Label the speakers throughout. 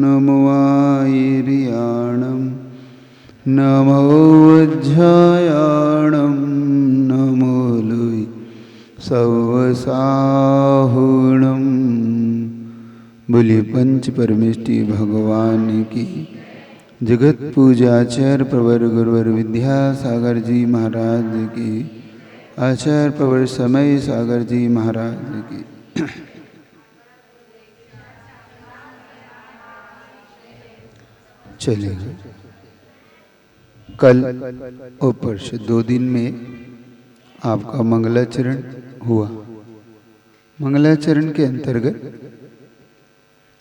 Speaker 1: नमो आयर्याणं नमो वज्रायाणं नमो Louis सवसाहुणं। बोलिए पंच परमेष्टि भगवान की। जगत पूजाचार्य प्रवर गुरुवर विद्यासागर जी महाराज की। आचार्य प्रवर समय सागर जी महाराज की। चलिए कल और परसों 2 दिन में आपका मंगलाचरण हुआ। मंगलाचरण के अंतर्गत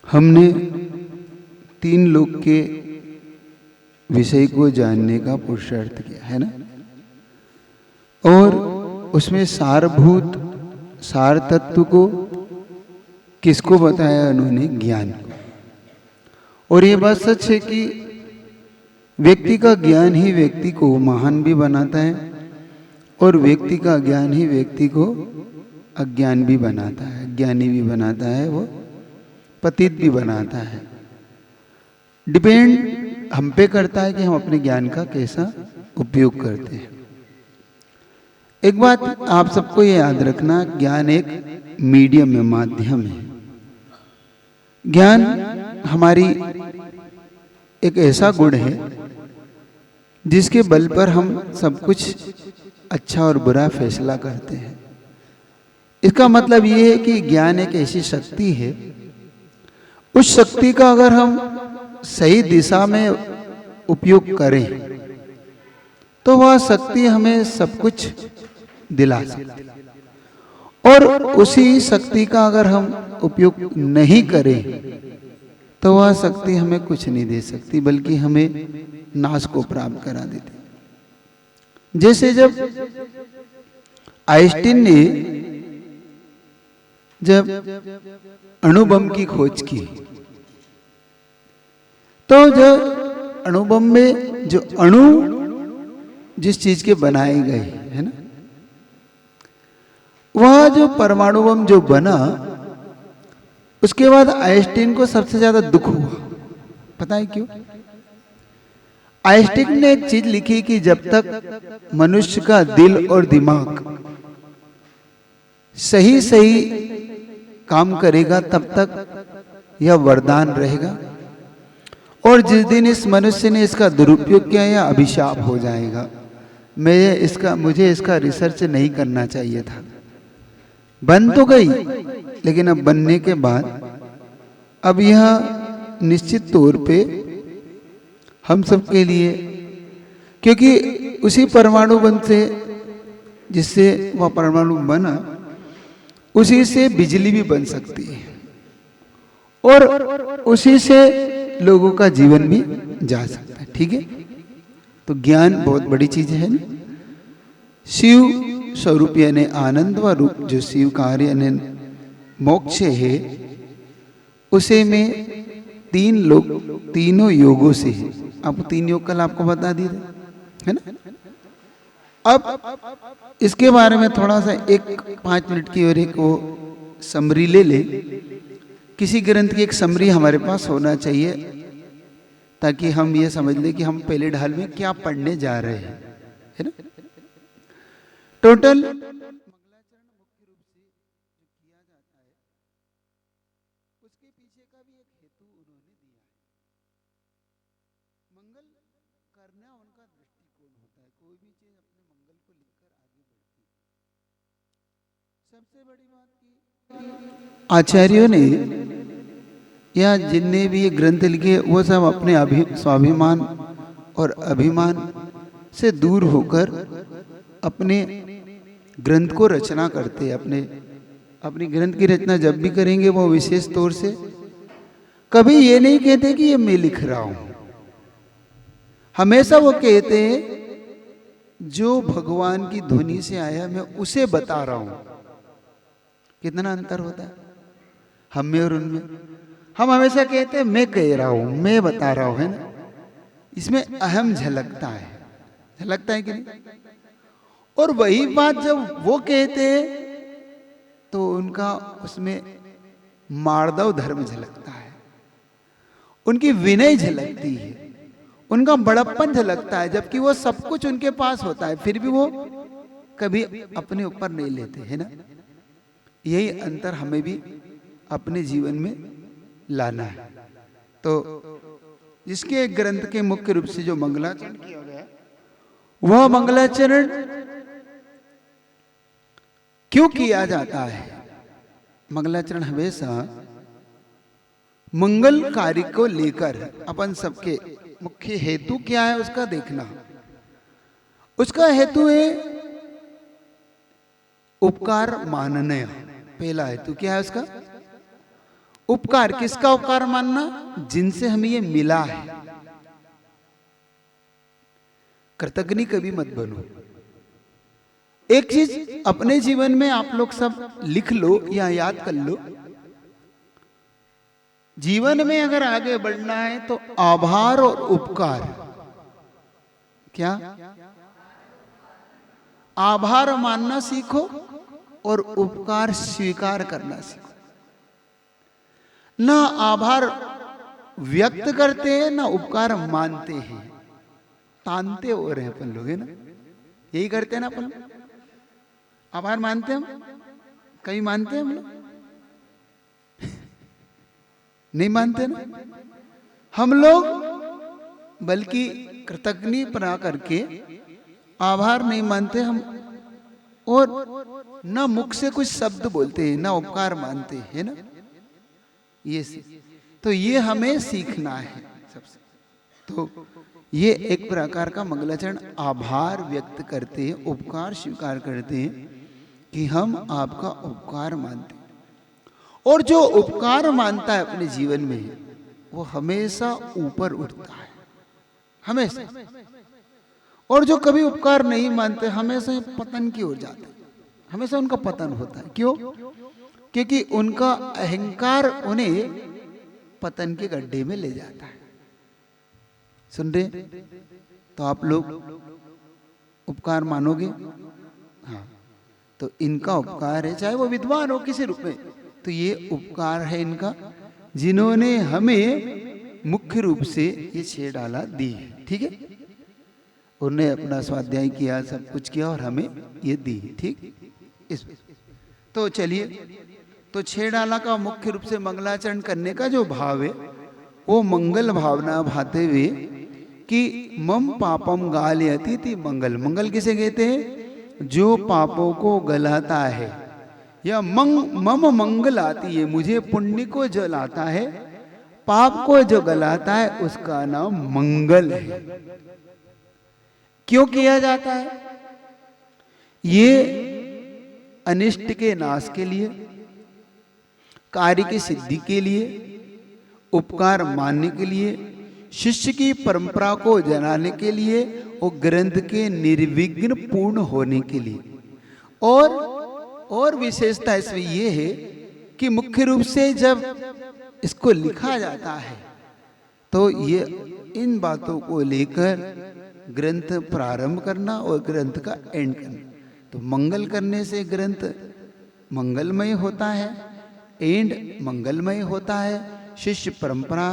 Speaker 1: हमने 3 लोक के विषय को जानने का पुरुषार्थ किया है ना। और उसमें सारभूत सार तत्व को किसको बताया उन्होंने? ज्ञान को। और ये बात सच है कि व्यक्ति का ज्ञान ही व्यक्ति को महान भी बनाता है और व्यक्ति का ज्ञान ही व्यक्ति को अज्ञान भी बनाता है, ज्ञानी भी बनाता है, वो पतित भी बनाता है। डिपेंड हम पे करता है कि हम अपने ज्ञान का कैसा उपयोग करते हैं। एक बात आप सबको ये याद रखना, ज्ञान एक मीडियम है, माध्यम है। ज्ञान हमारी एक ऐसा गुण है जिसके बल पर हम सब कुछ अच्छा और बुरा फैसला करते हैं। इसका मतलब ये है कि ज्ञान एक ऐसी शक्ति है, उस शक्ति का अगर हम सही दिशा में उपयोग करें तो वह शक्ति हमें सब कुछ दिला सकती है। और उसी शक्ति का अगर हम उपयोग नहीं करें तो वह शक्ति हमें कुछ नहीं दे सकती, बल्कि हमें नाश को प्राप्त करा देती। जैसे जब आइंस्टीन ने जब अणुबम की खोज की तो जो अणुबम में जो अणु जिस चीज के बनाए गए है ना, वह जो परमाणु बम जो बना, उसके बाद आइंस्टीन को सबसे ज्यादा दुख हुआ। पता है क्यों? आइंस्टीन ने एक चीज लिखी कि जब तक मनुष्य का दिल और दिमाग सही सही काम करेगा तब तक यह वरदान रहेगा, और जिस दिन इस मनुष्य ने इसका दुरुपयोग किया यह अभिशाप हो जाएगा। मुझे इसका रिसर्च नहीं करना चाहिए था। बन तो गई, लेकिन अब बनने के बाद अब यह निश्चित तौर पे हम सब के लिए, क्योंकि उसी परमाणु बम से जिससे वह परमाणु बना उसी से बिजली भी बन सकती है और उसी से लोगों का जीवन भी जा सकता है। ठीक है, तो ज्ञान बहुत बड़ी चीज है ना। शिव स्वरूप यानी आनंद व रूप जो शिव कार्य यानी मोक्ष है, उसे में 3 लोग तीनों योगों से है। आपको 3 योग कल आपको बता दिए है ना। अब इसके बारे में थोड़ा सा 5 मिनट की और एक वो समरी ले ले। किसी ग्रंथ की एक समरी हमारे पास होना चाहिए ताकि हम ये समझ लें कि हम पहले ढाल में क्या पढ़ने जा रहे हैं, है ना। टोटल मंगलाचरण मुख्य रूप से जो किया जाता है उसके पीछे का भी एक हेतु उन्होंने दिया है। मंगल करना उनका दृष्टिकोण होता है, कोई भी चीज अपने मंगल को लेकर आगे बढ़ती है। सबसे बड़ी बात की आचार्यों ने या जिनने भी ये ग्रंथ लिखे वो सब अपने स्वाभिमान और अभिमान से दूर होकर अपने ग्रंथ को रचना करते हैं। अपनी ग्रंथ की रचना जब भी करेंगे वो विशेष तौर से कभी ये नहीं कहते कि ये मैं लिख रहा हूं, हमेशा वो कहते हैं जो भगवान की ध्वनि से आया मैं उसे बता रहा हूं। कितना अंतर होता है हम में और उनमें। हम हमेशा कहते हैं मैं कह रहा हूं, मैं बता रहा हूं, है ना। इसमें अहम झलकता है कि नहीं। और वही बात जब वो कहते हैं तो उनका उसमें मार्दव धर्म झलकता है। उनकी विनय झलकती है, उनका बड़प्पन झलकता है, जबकि वो सब कुछ उनके पास होता है फिर भी वो कभी अपने ऊपर नहीं लेते, है ना। यही अंतर हमें भी अपने जीवन में लाना है। तो इसके ग्रंथ के मुख्य रूप से जो मंगलाचरण किया गया वह मंगलाचरण क्यों किया जाता है? मंगलाचरण हमेशा मंगल कार्य को लेकर अपन सबके मुख्य हेतु क्या है उसका देखना। उसका हेतु है उपकार मानने। पहला हेतु क्या है उसका? उपकार। किसका उपकार मानना? जिनसे हमें ये मिला है। कृतज्ञ कभी मत बनो। एक चीज अपने जीवन में आप लोग सब लिख लो या याद कर लो, जीवन में अगर आगे बढ़ना है तो आभार और उपकार, क्या आभार मानना सीखो और उपकार स्वीकार करना सीखो। ना आभार व्यक्त करते हैं ना उपकार मानते हैं, तानते हो रहे हैं अपन लोग, है ना। यही करते हैं ना अपन लोग। आभार मानते हैं हम? कहीं मानते हैं हम लोग? नहीं मानते ना हम लोग, बल्कि कृतज्ञ बना करके आभार नहीं मानते हम, और ना मुख से कुछ शब्द बोलते हैं ना उपकार मानते हैं, है ना। ये तो ये हमें सीखना है सबसे। तो ये एक प्रकार का मंगलाचरण आभार व्यक्त करते हैं, उपकार स्वीकार करते हैं कि हम आपका उपकार मानते हैं। और जो उपकार मानता है अपने जीवन में वो हमेशा ऊपर उठता है, हमेशा। और जो कभी उपकार नहीं मानते हमेशा पतन की ओर जाते हैं, हमेशा उनका पतन होता है। क्यों? क्योंकि उनका अहंकार उन्हें पतन के गड्ढे में ले जाता है। सुन रहे? तो आप लोग उपकार मानोगे? हाँ, तो इनका उपकार है, चाहे वो विद्वान हो किसी रूप में, तो ये उपकार है इनका, जिन्होंने हमें मुख्य रूप से ये 6 डाला दी है। ठीक है, उन्हें अपना स्वाध्याय किया, सब कुछ किया और हमें ये दी। ठीक, इस तो चलिए, तो 6 डाला का मुख्य रूप से मंगलाचरण करने का जो भाव है वो मंगल भावना भाते हुए कि मम पापम गालयति ति मंगल। मंगल किसे कहते हैं? जो पापों को गलाता है, या मम मंगल आती है, मुझे पुण्य को जो लाता है, पाप को जो गलाता है, उसका नाम मंगल है। क्यों किया जाता है? ये अनिष्ट के नाश के लिए, कार्य की सिद्धि के लिए, उपकार मानने के लिए, शिष्य की परंपरा को जनाने के लिए और ग्रंथ के निर्विघ्न पूर्ण होने के लिए। और विशेषता इसमें यह है कि मुख्य रूप से जब इसको लिखा जाता है तो ये इन बातों को लेकर ग्रंथ प्रारंभ करना और ग्रंथ का एंड करना। तो मंगल करने से ग्रंथ मंगलमय होता है, एंड मंगलमय होता है। शिष्य परंपरा,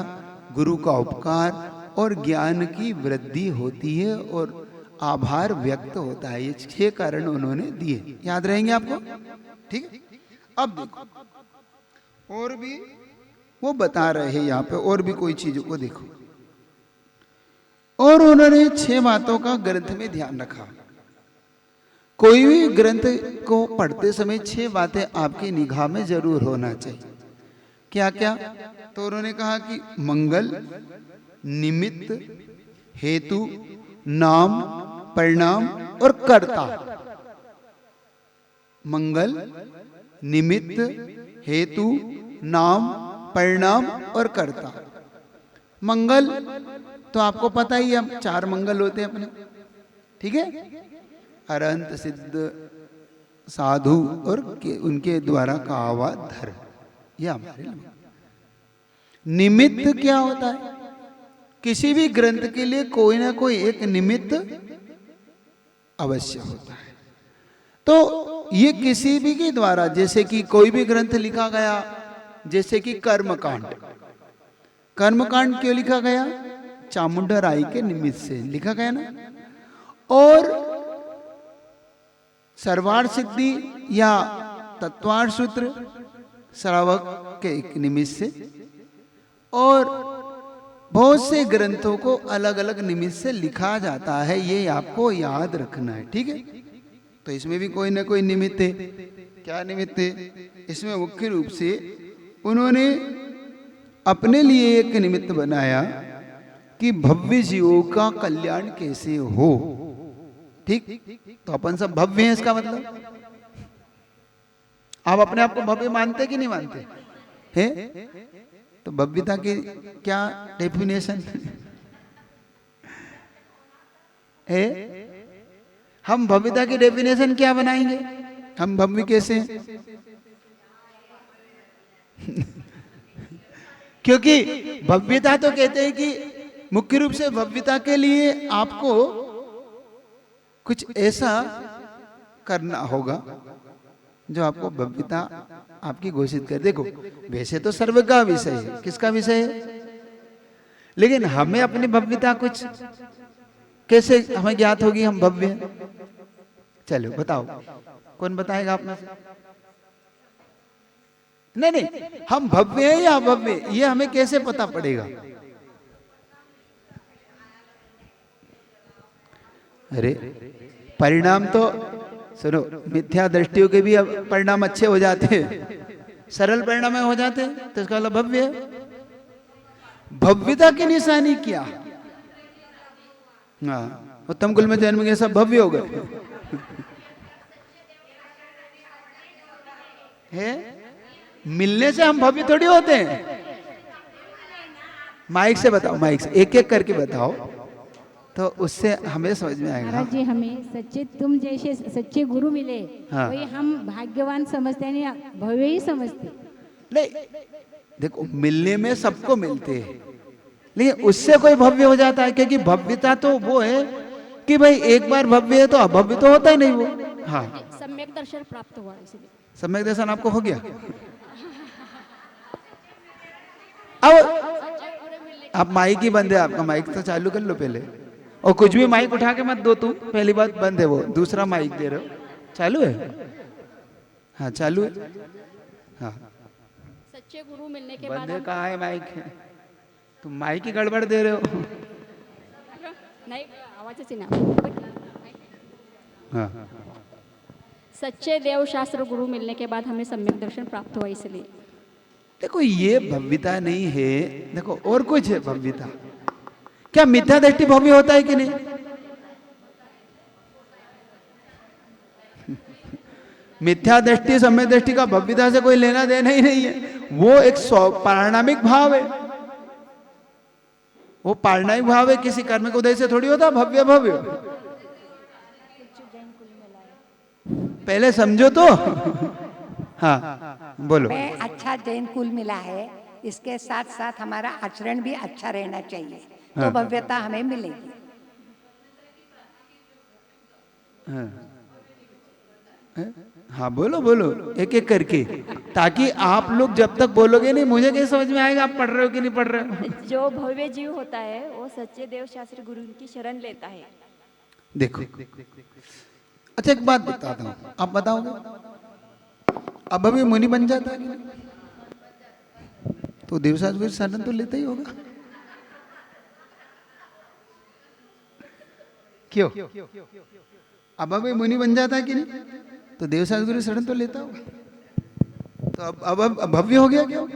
Speaker 1: गुरु का उपकार और ज्ञान की वृद्धि होती है और आभार व्यक्त होता है। ये 6 कारण उन्होंने दिए, याद रहेंगे आपको? ठीक है, अब देखो और भी वो बता रहे हैं यहाँ पे, और भी कोई चीजों को देखो। और उन्होंने 6 बातों का ग्रंथ में ध्यान रखा। कोई भी ग्रंथ को पढ़ते समय 6 बातें आपकी निगाह में जरूर होना चाहिए। क्या क्या? तो उन्होंने कहा कि मंगल, निमित्त, हेतु, नाम, परिणाम और कर्ता। मंगल, निमित्त, हेतु, नाम, परिणाम और कर्ता। मंगल तो आपको पता ही है, 4 मंगल होते हैं अपने। ठीक है, अरहंत, सिद्ध, साधु और उनके द्वारा कहा हुआ धर्म, यह हमारे। निमित्त क्या होता है? किसी भी ग्रंथ के लिए कोई ना कोई एक निमित्त अवश्य होता है। तो ये किसी भी के द्वारा, जैसे कि कोई भी ग्रंथ लिखा गया, जैसे कि कर्म कांड। कर्मकांड क्यों लिखा गया? चामुंडा राई के निमित्त से लिखा गया ना। और सर्वार सिद्धि या तत्वार सूत्र श्रावक के एक निमित्त से, और बहुत से ग्रंथों को अलग अलग निमित्त से लिखा जाता है, ये आपको याद रखना है, ठीक है। तो इसमें भी कोई ना कोई निमित्त है। क्या निमित्त है? इसमें मुख्य रूप से उन्होंने अपने लिए एक निमित्त बनाया कि भव्य जीवों का कल्याण कैसे हो, ठीक। तो अपन सब भव्य हैं, इसका मतलब आप अपने आप को भव्य मानते कि नहीं मानते हैं? तो भव्यता की क्या डेफिनेशन है? हम भव्यता की डेफिनेशन क्या बनाएंगे? हम भव्य कैसे हैं? क्योंकि भव्यता तो कहते हैं कि मुख्य रूप से भव्यता के लिए आपको कुछ ऐसा करना होगा जो आपको भव्यता आपकी घोषित कर। देखो, वैसे तो सर्व का विषय है, किसका विषय है, लेकिन हमें अपनी भव्यता कुछ कैसे हमें ज्ञात होगी हम भव्य हैं? चलो बताओ, कौन बताएगा आप में से? नहीं, हम भव्य हैं या अभव्य, ये हमें कैसे पता पड़ेगा? अरे परिणाम तो सुनो, मिथ्या दृष्टियों के भी अब परिणाम अच्छे हो जाते हैं, सरल परिणाम हो जाते हैं, तो इसका मतलब भव्य है। भव्यता की निशानी क्या? हाँ, उत्तम कुल में जन्म के सब भव्य हो गए है? मिलने से हम भव्य थोड़ी होते हैं। माइक से बताओ, माइक से एक एक करके बताओ, तो उससे हमें समझ में आएगा।
Speaker 2: महाराज जी, हमें सच्चे तुम जैसे सच्चे गुरु मिले,
Speaker 1: हाँ।
Speaker 2: वही हम भाग्यवान समझते हैं या भव्य ही समझते?
Speaker 1: नहीं, देखो मिलने में सबको मिलते हैं, लेकिन उससे कोई भव्य हो जाता है, क्योंकि भव्यता तो वो है कि भाई एक बार भव्य है तो अभव्य तो होता ही नहीं वो। हाँ,
Speaker 2: सम्यक दर्शन प्राप्त हुआ इसलिए।
Speaker 1: सम्यक दर्शन आपको हो गया। अब आप माइक ही बंद है, आपका माइक तो चालू कर लो पहले, और कुछ भी माइक उठा के मत दो तुम, पहली बात बंद है वो, दूसरा माइक दे रहे हो। चालू है? हाँ चालू है। हाँ,
Speaker 2: सच्चे गुरु मिलने के
Speaker 1: बंद
Speaker 2: बाद
Speaker 1: है, कहाँ है माइक? तुम माइक ही गड़बड़ दे रहे हो।
Speaker 2: नहीं, आवाज ना।
Speaker 1: हाँ,
Speaker 2: सच्चे देव शास्त्र गुरु मिलने के बाद हमें सम्यक दर्शन प्राप्त हुआ इसलिए।
Speaker 1: देखो ये भव्यता नहीं है, देखो और कुछ है भव्यता। क्या मिथ्या दृष्टि भव्य होता है कि नहीं? मिथ्या दृष्टि सम्य दृष्टि का भव्यता से कोई लेना देना ही नहीं है, वो एक पारिणामिक भाव है। वो पारिणामिक भाव है, किसी कर्म के उदय से थोड़ी होता भव्य भव्य। पहले समझो तो। हाँ बोलो।
Speaker 3: हमें अच्छा जैन कुल मिला है, इसके साथ साथ हमारा आचरण भी अच्छा रहना चाहिए, तो
Speaker 1: हाँ।
Speaker 3: भव्यता हमें मिलेगी।
Speaker 1: हाँ बोलो बोलो एक एक करके, ताकि आप लोग जब तक बोलोगे नहीं मुझे कैसे समझ में आएगा आप पढ़ रहे हो कि नहीं पढ़ रहे हो।
Speaker 4: जो भव्य जीव होता है वो सच्चे देव शास्त्र गुरु की शरण लेता है।
Speaker 1: देखो, अच्छा एक बात बताता हूँ, आप बताओगे अब अभी मुनि बन जाता है कि नहीं? तो देवशास्त्र शरण तो लेता ही होगा, क्यों? अब अभी मुनि बन जाता है कि नहीं? तो देवशास्त्र गुरु शरण तो लेता होगा। तो अब भव्य हो गया क्यों?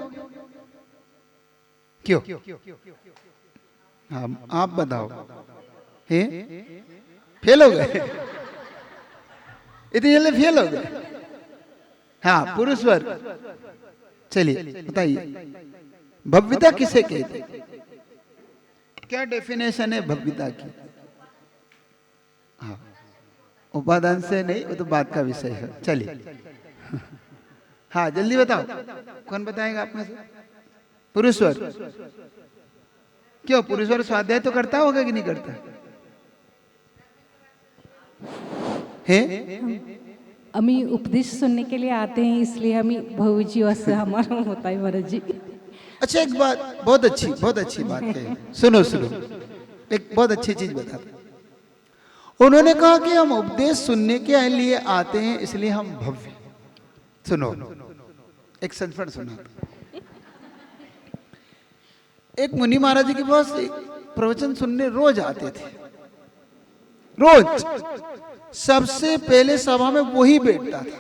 Speaker 1: हाँ आप बताओ, हैं? फेल हो गए? इतनी जल्दी फेल हो गए? हाँ पुरुष वर्ग, चलिए बताइए भव्यता किसे कहते हैं? क्या डेफिनेशन है भव्यता की? हाँ, उपादान से नहीं, वो तो बात का विषय है। चलिए हाँ जल्दी बताओ, कौन बताएगा आप में से? पुरुष वर्ग। क्यों पुरुष वर्ग स्वाध्याय तो करता होगा कि नहीं करता है?
Speaker 5: हमें उपदेश सुनने के लिए आते हैं, इसलिए हमें भौजी से हमारा होता है महाराज जी।
Speaker 1: अच्छा एक बात, बहुत अच्छी बात है, सुनो सुनो, एक बहुत अच्छी चीज बताता। उन्होंने कहा कि हम उपदेश सुनने के लिए आते हैं, इसलिए हम भव्य। सुनो, एक संस्मरण सुना। एक मुनि महाराज जी के पास प्रवचन सुनने रोज आते थे, रोज। सबसे पहले सभा में वही बैठता था,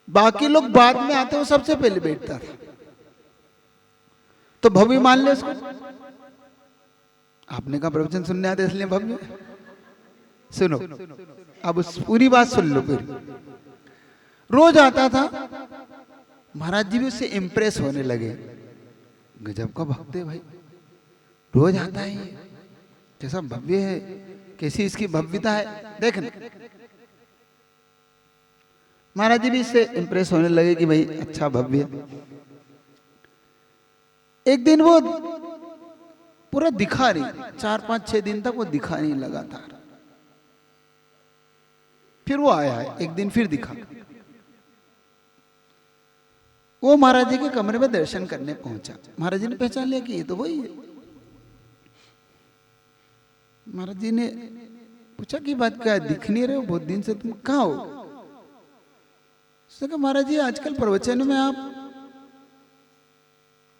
Speaker 1: बाकी लोग बाद में आते, वो सबसे पहले बैठता था। तो भव्य मान ले उसको। आपने कहा प्रवचन सुनने आते इसलिए भव्य। सुनो, अब उस पूरी बात सुन लो। फिर रोज आता था, महाराज जी भी उससे इंप्रेस होने लगे। गजब का भक्त है भाई, रोज आता है, ये कैसा भव्य है, कैसी इसकी भव्यता है, देखना। महाराज जी भी इससे इंप्रेस होने लगे कि भाई अच्छा भव्य। एक दिन वो पूरा दिखा नहीं, 4-5-6 दिन तक वो दिखा नहीं लगातार। फिर वो आया, एक दिन फिर दिखा। वो महाराज जी के कमरे में दर्शन करने पहुंचा। महाराज जी ने पहचान लिया कि ये तो वही है। महाराज जी ने पूछा कि बात क्या है, दिख नहीं रहे हो बहुत दिन से, तुम कहाँ हो? उसने कहा महाराज जी आजकल प्रवचन में आप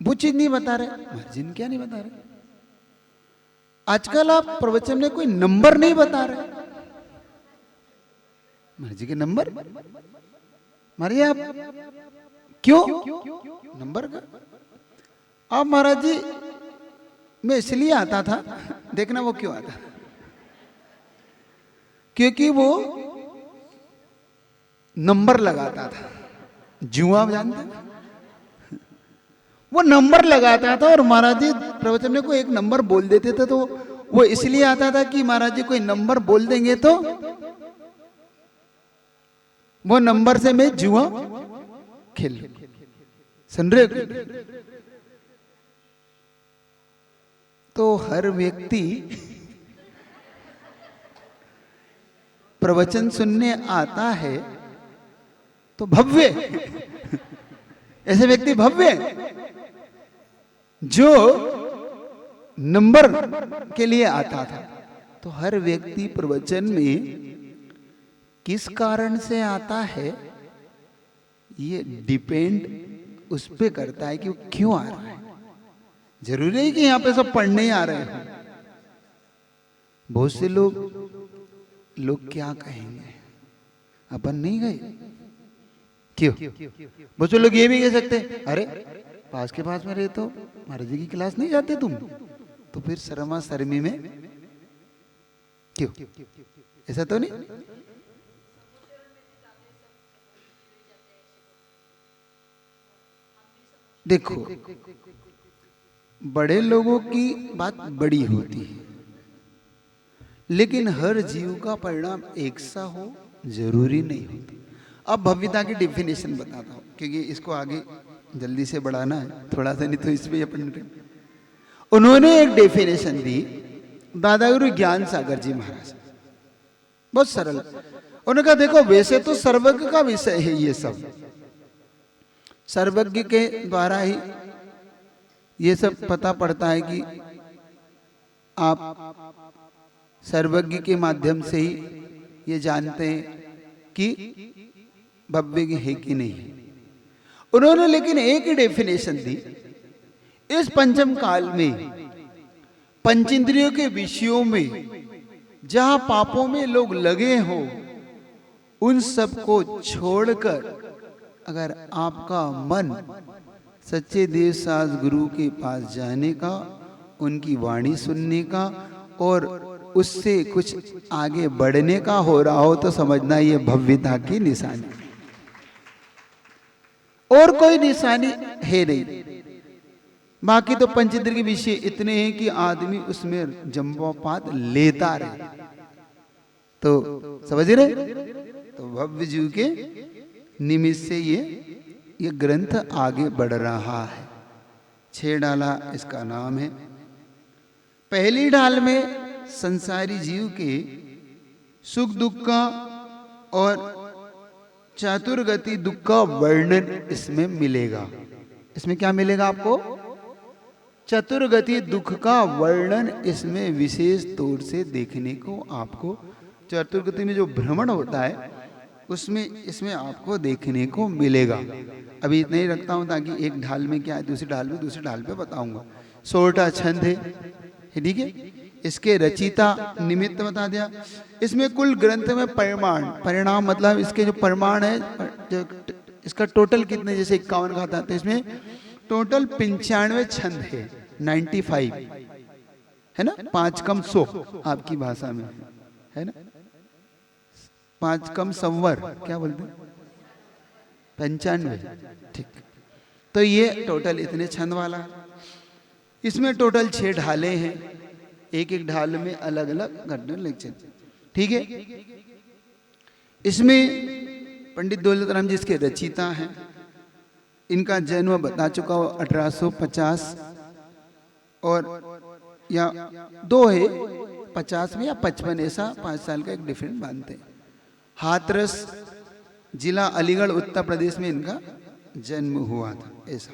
Speaker 1: वो चीज नहीं बता रहे। महाराज जी ने क्या नहीं बता रहे? आजकल आप प्रवचन में कोई नंबर नहीं बता रहे। महाराज जी के नंबर? महाराज जी आप क्यों नंबर का? अब महाराज जी मैं इसलिए आता था, देखना वो क्यों आता, क्योंकि वो नंबर लगाता था। जुआ जानते, वो नंबर लगाता था और महाराज जी प्रवचन में कोई एक नंबर बोल देते थे, तो वो इसलिए आता था कि महाराज जी कोई नंबर बोल देंगे तो वो नंबर से मैं जुआ खेल। सुन रहे हो? तो हर व्यक्ति प्रवचन सुनने आता है तो भव्य, ऐसे व्यक्ति भव्य जो नंबर के लिए आता था। तो हर व्यक्ति प्रवचन में किस कारण से आता है, ये डिपेंड उस पे करता है कि वो क्यों आ रहा है। जरूरी है कि यहां पे सब पढ़ने ही आ रहे हो। बहुत से लोग क्या कहेंगे, अपन नहीं गए क्यों? बहुत से लोग ये भी कह सकते हैं, अरे पास के पास में रहे तो महाराज जी की क्लास नहीं जाते तुम, तो फिर शर्मा शर्मी में क्यों? ऐसा तो नहीं। देखो, बड़े लोगों की बात बड़ी होती है, लेकिन हर जीव का परिणाम एक सा हो जरूरी नहीं होता। अब भव्यता की डेफिनेशन बताता हूं, क्योंकि इसको आगे जल्दी से बढ़ाना है थोड़ा सा, नहीं तो इसमें अपन। उन्होंने एक डेफिनेशन दी, दादा गुरु ज्ञान सागर जी महाराज, बहुत सरल। उन्होंने कहा देखो, वैसे तो सर्वज्ञ का विषय है ये सब, सर्वज्ञ के द्वारा ही ये सब पता पड़ता है कि आप सर्वज्ञ के माध्यम से ही ये जानते हैं कि भव्य है कि नहीं। उन्होंने लेकिन एक ही डेफिनेशन दी, इस पंचम काल में पंचेंद्रियों के विषयों में जहां पापों में लोग लगे हो, उन सब को छोड़कर अगर आपका मन सच्चे देव साज गुरु के पास जाने का, उनकी वाणी सुनने का और उससे कुछ आगे बढ़ने का हो रहा हो, तो समझना ये भव्यता की निशानी, और कोई निशानी है नहीं। बाकी तो पंचेंद्र के विषय इतने हैं कि आदमी उसमें जंबोपात लेता रहे। तो समझ रहे? तो भव्य जीव के निमित्त से ये ग्रंथ आगे बढ़ रहा है। 6 डाला इसका नाम है। पहली डाल में संसारी जीव के सुख दुख का और चातुर्गति दुख का वर्णन इसमें मिलेगा। इसमें क्या मिलेगा आपको? चतुर्गति दुख का वर्णन इसमें विशेष तौर से देखने को आपको, चतुर्गति में जो भ्रमण होता है उसमें इसमें आपको देखने को मिलेगा। अभी इतना ही रखता हूं ताकि एक ढाल में क्या है, दूसरी ढाल में, दूसरी ढाल पे बताऊंगा। 16 छंद है, ठीक है। इसके रचिता निमित्त बता दिया। इसमें कुल ग्रंथ में परिमाण, परिणाम मतलब इसके जो परिमाण है, जो इसका टोटल कितने, जैसे 51 का था, तो इसमें टोटल 95 छंद है, 95 है ना। 5 कम 100 आपकी भाषा में है ना, 5 कम संवर क्या बोलते हैं, 95, ठीक। तो ये टोटल इतने छंद वाला है। इसमें टोटल 6 ढालें हैं, एक एक ढाल में अलग अलग घटना लेक्चर, ठीक है। इसमें पंडित दौलत राम जी इसके रचिता हैं। इनका जन्म बता चुका हूं 1850 और या 2 है, 50 में या 55, ऐसा 5 साल का एक डिफरेंट मानते हैं। हाथरस जिला अलीगढ़ उत्तर प्रदेश में इनका जन्म हुआ था, ऐसा।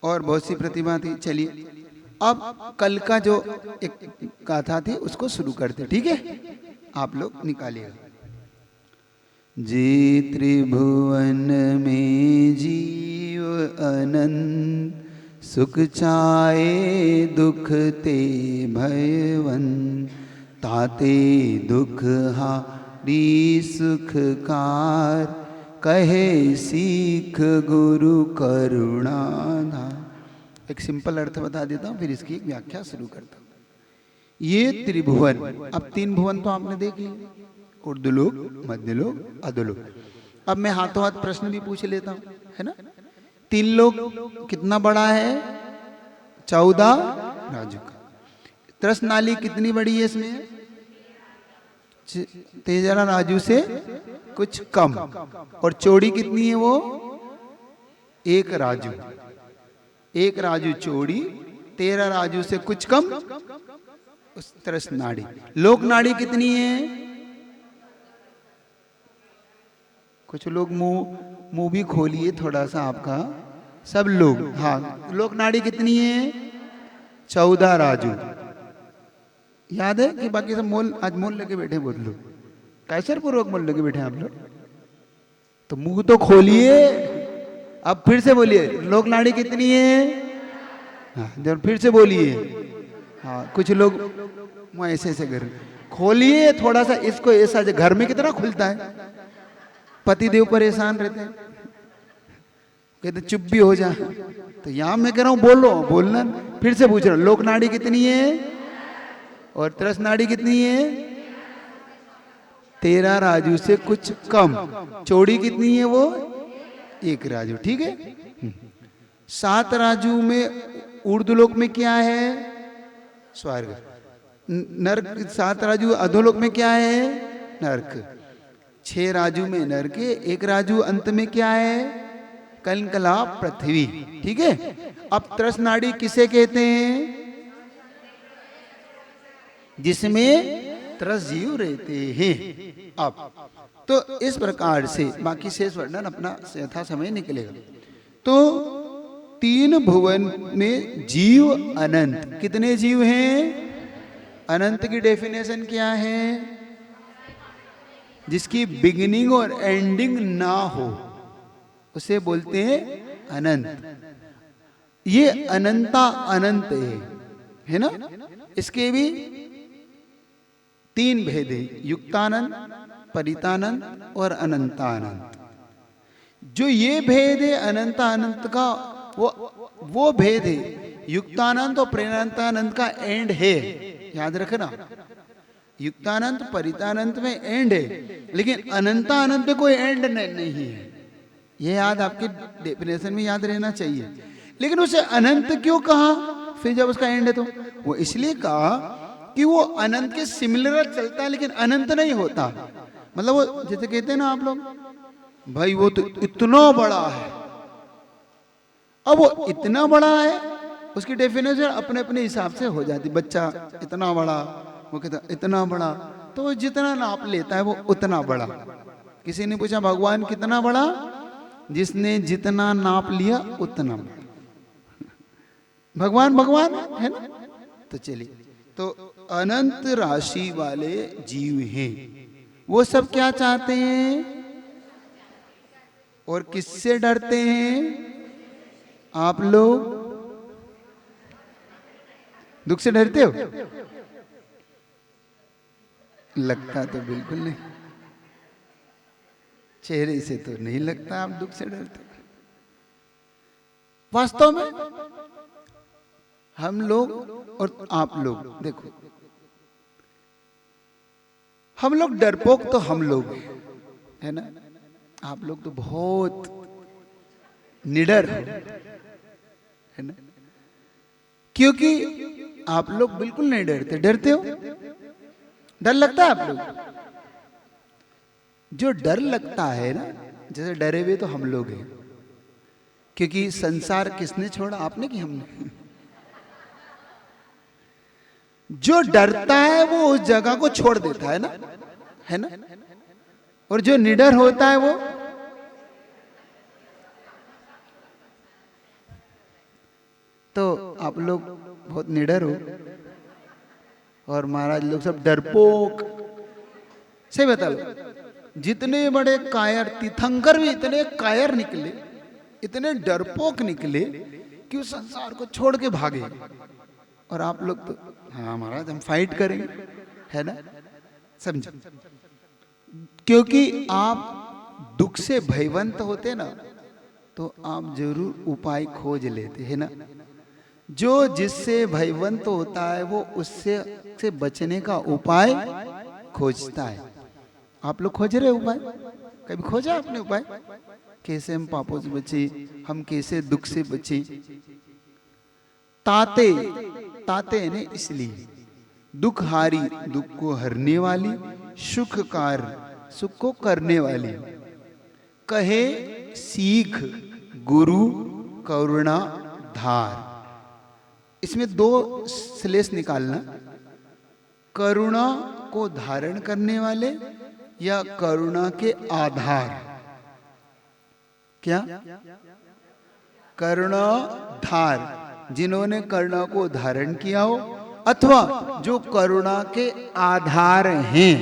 Speaker 1: और बहुत सी प्रतिभा थी। चलिए अब कल का जो एक गाथा थी उसको शुरू करते, ठीक है। आप लोग निकालिएगा। जे त्रिभुवन में जीव अनंत, सुख चाहे दुख ते भयवन, ताते दुख हारी सुखकार, कहे सीख गुरु करुणाधार। एक सिंपल अर्थ बता देता हूँ, फिर इसकी एक व्याख्या शुरू करता हूँ। ये त्रिभुवन, अब 3 भुवन तो आपने देख लिए, ऊर्ध्वलोक, मध्यलोक, अधोलोक। अब मैं हाथों हाथ प्रश्न भी पूछ लेता हूँ, है ना। 3 लोक कितना बड़ा है? 14 राजू का। त्रस नाली कितनी बड़ी है इसमें? 13 राजू से कुछ कम। और चौड़ी कितनी है वो? 1 राजू। 1 राजू चौड़ी, 13 राजू से कुछ कम उस त्रस नाड़ी। लोक नाड़ी कितनी है? कुछ लोग मुंह भी खोलिए थोड़ा सा आपका, सब लोग। हाँ, लोक नाड़ी कितनी है? 14 राजू। याद है कि बाकी सब मोल, आज मोल लेके बैठे बहुत लोग, कैसर पूर्वक मोल लेके बैठे आप लोग। तो मुंह तो खोलिए, अब फिर से बोलिए लोक नाड़ी कितनी है? हाँ, जब फिर से बोलिए। हाँ, कुछ लोग मुंह ऐसे ऐसे कर, खोलिए थोड़ा सा इसको, ऐसा घर में कितना खुलता है, पति देव परेशान रहते हैं, कहते चुप भी हो जा। तो यहां मैं कह रहा हूं बोलो, बोलना। फिर से पूछ रहा हूं, लोक नाड़ी कितनी है और त्रस नाड़ी कितनी है? 13 राजू से कुछ कम। चौड़ी कितनी है वो? 1 राजू, ठीक है। 7 राजू में ऊर्ध्वलोक में क्या है? स्वर्ग। नरक। 7 राजू अधोलोक में क्या है? नरक। 6 राजू में नरक, 1 राजू अंत में क्या है? कलकला पृथ्वी, ठीक है। अब त्रस नाड़ी किसे कहते हैं? जिसमें त्रस जीव रहते हैं। अब तो इस प्रकार से बाकी शेष वर्णन अपना यथा समय निकलेगा। तो 3 भुवन में जीव अनंत। कितने जीव हैं? अनंत की डेफिनेशन क्या है? जिसकी बिगिनिंग और एंडिंग ना हो उसे बोलते हैं अनंत। ये अनंता अनंत है ना। इसके भी 3 भेद है, युक्तानंत, परितानंत और अनंतानंत। जो ये भेद है अनंता अनंत का, वो भेद है। युक्तानंत और परितानंत का एंड है, याद रखना। युक्तानंत परितानंत में एंड है, लेकिन अनंता अनंत में कोई एंड नहीं है। ये याद आपके डेफिनेशन में याद रहना चाहिए। लेकिन उसे अनंत क्यों कहा फिर जब उसका एंड है? तो वो इसलिए कहा कि वो अनंत के सिमिलर चलता है लेकिन अनंत नहीं होता। मतलब वो जैसे कहते हैं ना आप लोग, भाई वो तो इतना बड़ा है। अब वो इतना बड़ा है, उसकी डेफिनेशन अपने अपने हिसाब से हो जाती। बच्चा इतना बड़ा, वो कहता इतना बड़ा, तो वो जितना नाप लेता है वो उतना बड़ा। किसी ने पूछा भगवान कितना बड़ा? जिसने जितना नाप लिया उतना भगवान भगवान है ना। तो चलिए, तो अनंत राशि वाले जीव हैं, वो सब क्या चाहते हैं और किससे डरते हैं? आप लोग दुख से डरते हो? लगता तो बिल्कुल नहीं, चेहरे से तो नहीं लगता आप दुख से डरते। वास्तव में हम लोग और आप लोग देखो, हम लोग डरपोक तो हम लोग है ना, आप लोग तो बहुत निडर हो, है ना, क्योंकि आप लोग बिल्कुल नहीं डरते। डरते हो? डर लगता है आप लोग? जो डर लगता है ना, जैसे डरे हुए तो हम लोग हैं, क्योंकि संसार किसने छोड़ा? आपने कि हमने? जो डरता है वो उस जगह को छोड़ देता है ना, और जो निडर होता है वो तो आप लोग बहुत निडर हो और महाराज लोग सब डरपोक। सही बता लो, जितने बड़े कायर तीर्थंकर भी इतने कायर निकले, इतने डरपोक निकले कि उस संसार को छोड़ के भागे। और आप लोग तो हाँ महाराज हम फाइट करेंगे, है ना, समझो। क्योंकि आप दुख से भयवंत होते ना, तो आप जरूर उपाय खोज लेते, है ना। जो जिससे भयवंत होता है वो उससे से बचने का उपाय खोजता है। आप लोग खोज रहे उपाय? कभी खोजा आपने उपाय? कैसे हम पापों से बचे, हम कैसे दुख से बचे? ताते ताते ने इसलिए दुख हारी, दुख को हरने वाली, सुखकार सुख को करने वाली, कहे सीख गुरु करुणा धार। इसमें दो श्लेष निकालना, करुणा को धारण करने वाले या करुणा के आधार। क्या? करुणा धार, जिन्होंने करुणा को धारण किया हो, अथवा जो करुणा के आधार हैं।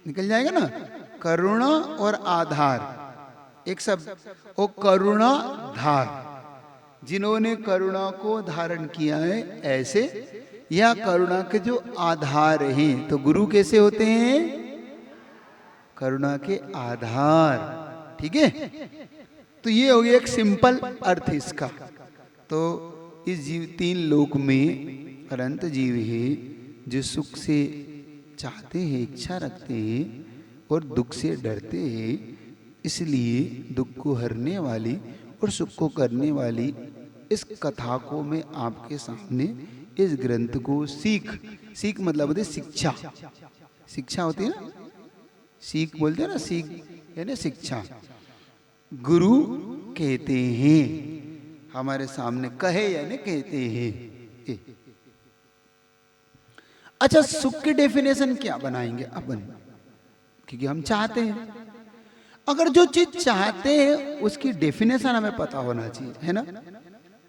Speaker 1: निकल जाएगा ना, करुणा और आधार एक शब्द, वो करुणा धार, जिन्होंने करुणा को धारण किया है ऐसे, या करुणा के जो आधार हैं। तो गुरु कैसे होते हैं? करुणा के आधार, ठीक है। तो ये हो गया एक सिंपल अर्थ इसका। तो इस जीव तीन लोक में अनंत जीव है जो सुख से चाहते हैं, इच्छा रखते हैं और दुख से डरते हैं। इसलिए दुख को हरने वाली और सुख को करने वाली इस कथा को मैं आपके सामने, इस ग्रंथ को सीख मतलब होती है शिक्षा। शिक्षा होती है ना, सीख बोलते हैं ना, सीख यानी शिक्षा। गुरु कहते हैं, हमारे सामने कहे यानी कहते हैं। अच्छा, सुख की डेफिनेशन क्या बनाएंगे अपन? क्योंकि हम चाहते हैं, अगर जो चीज चाहते हैं उसकी डेफिनेशन हमें पता होना चाहिए, है ना।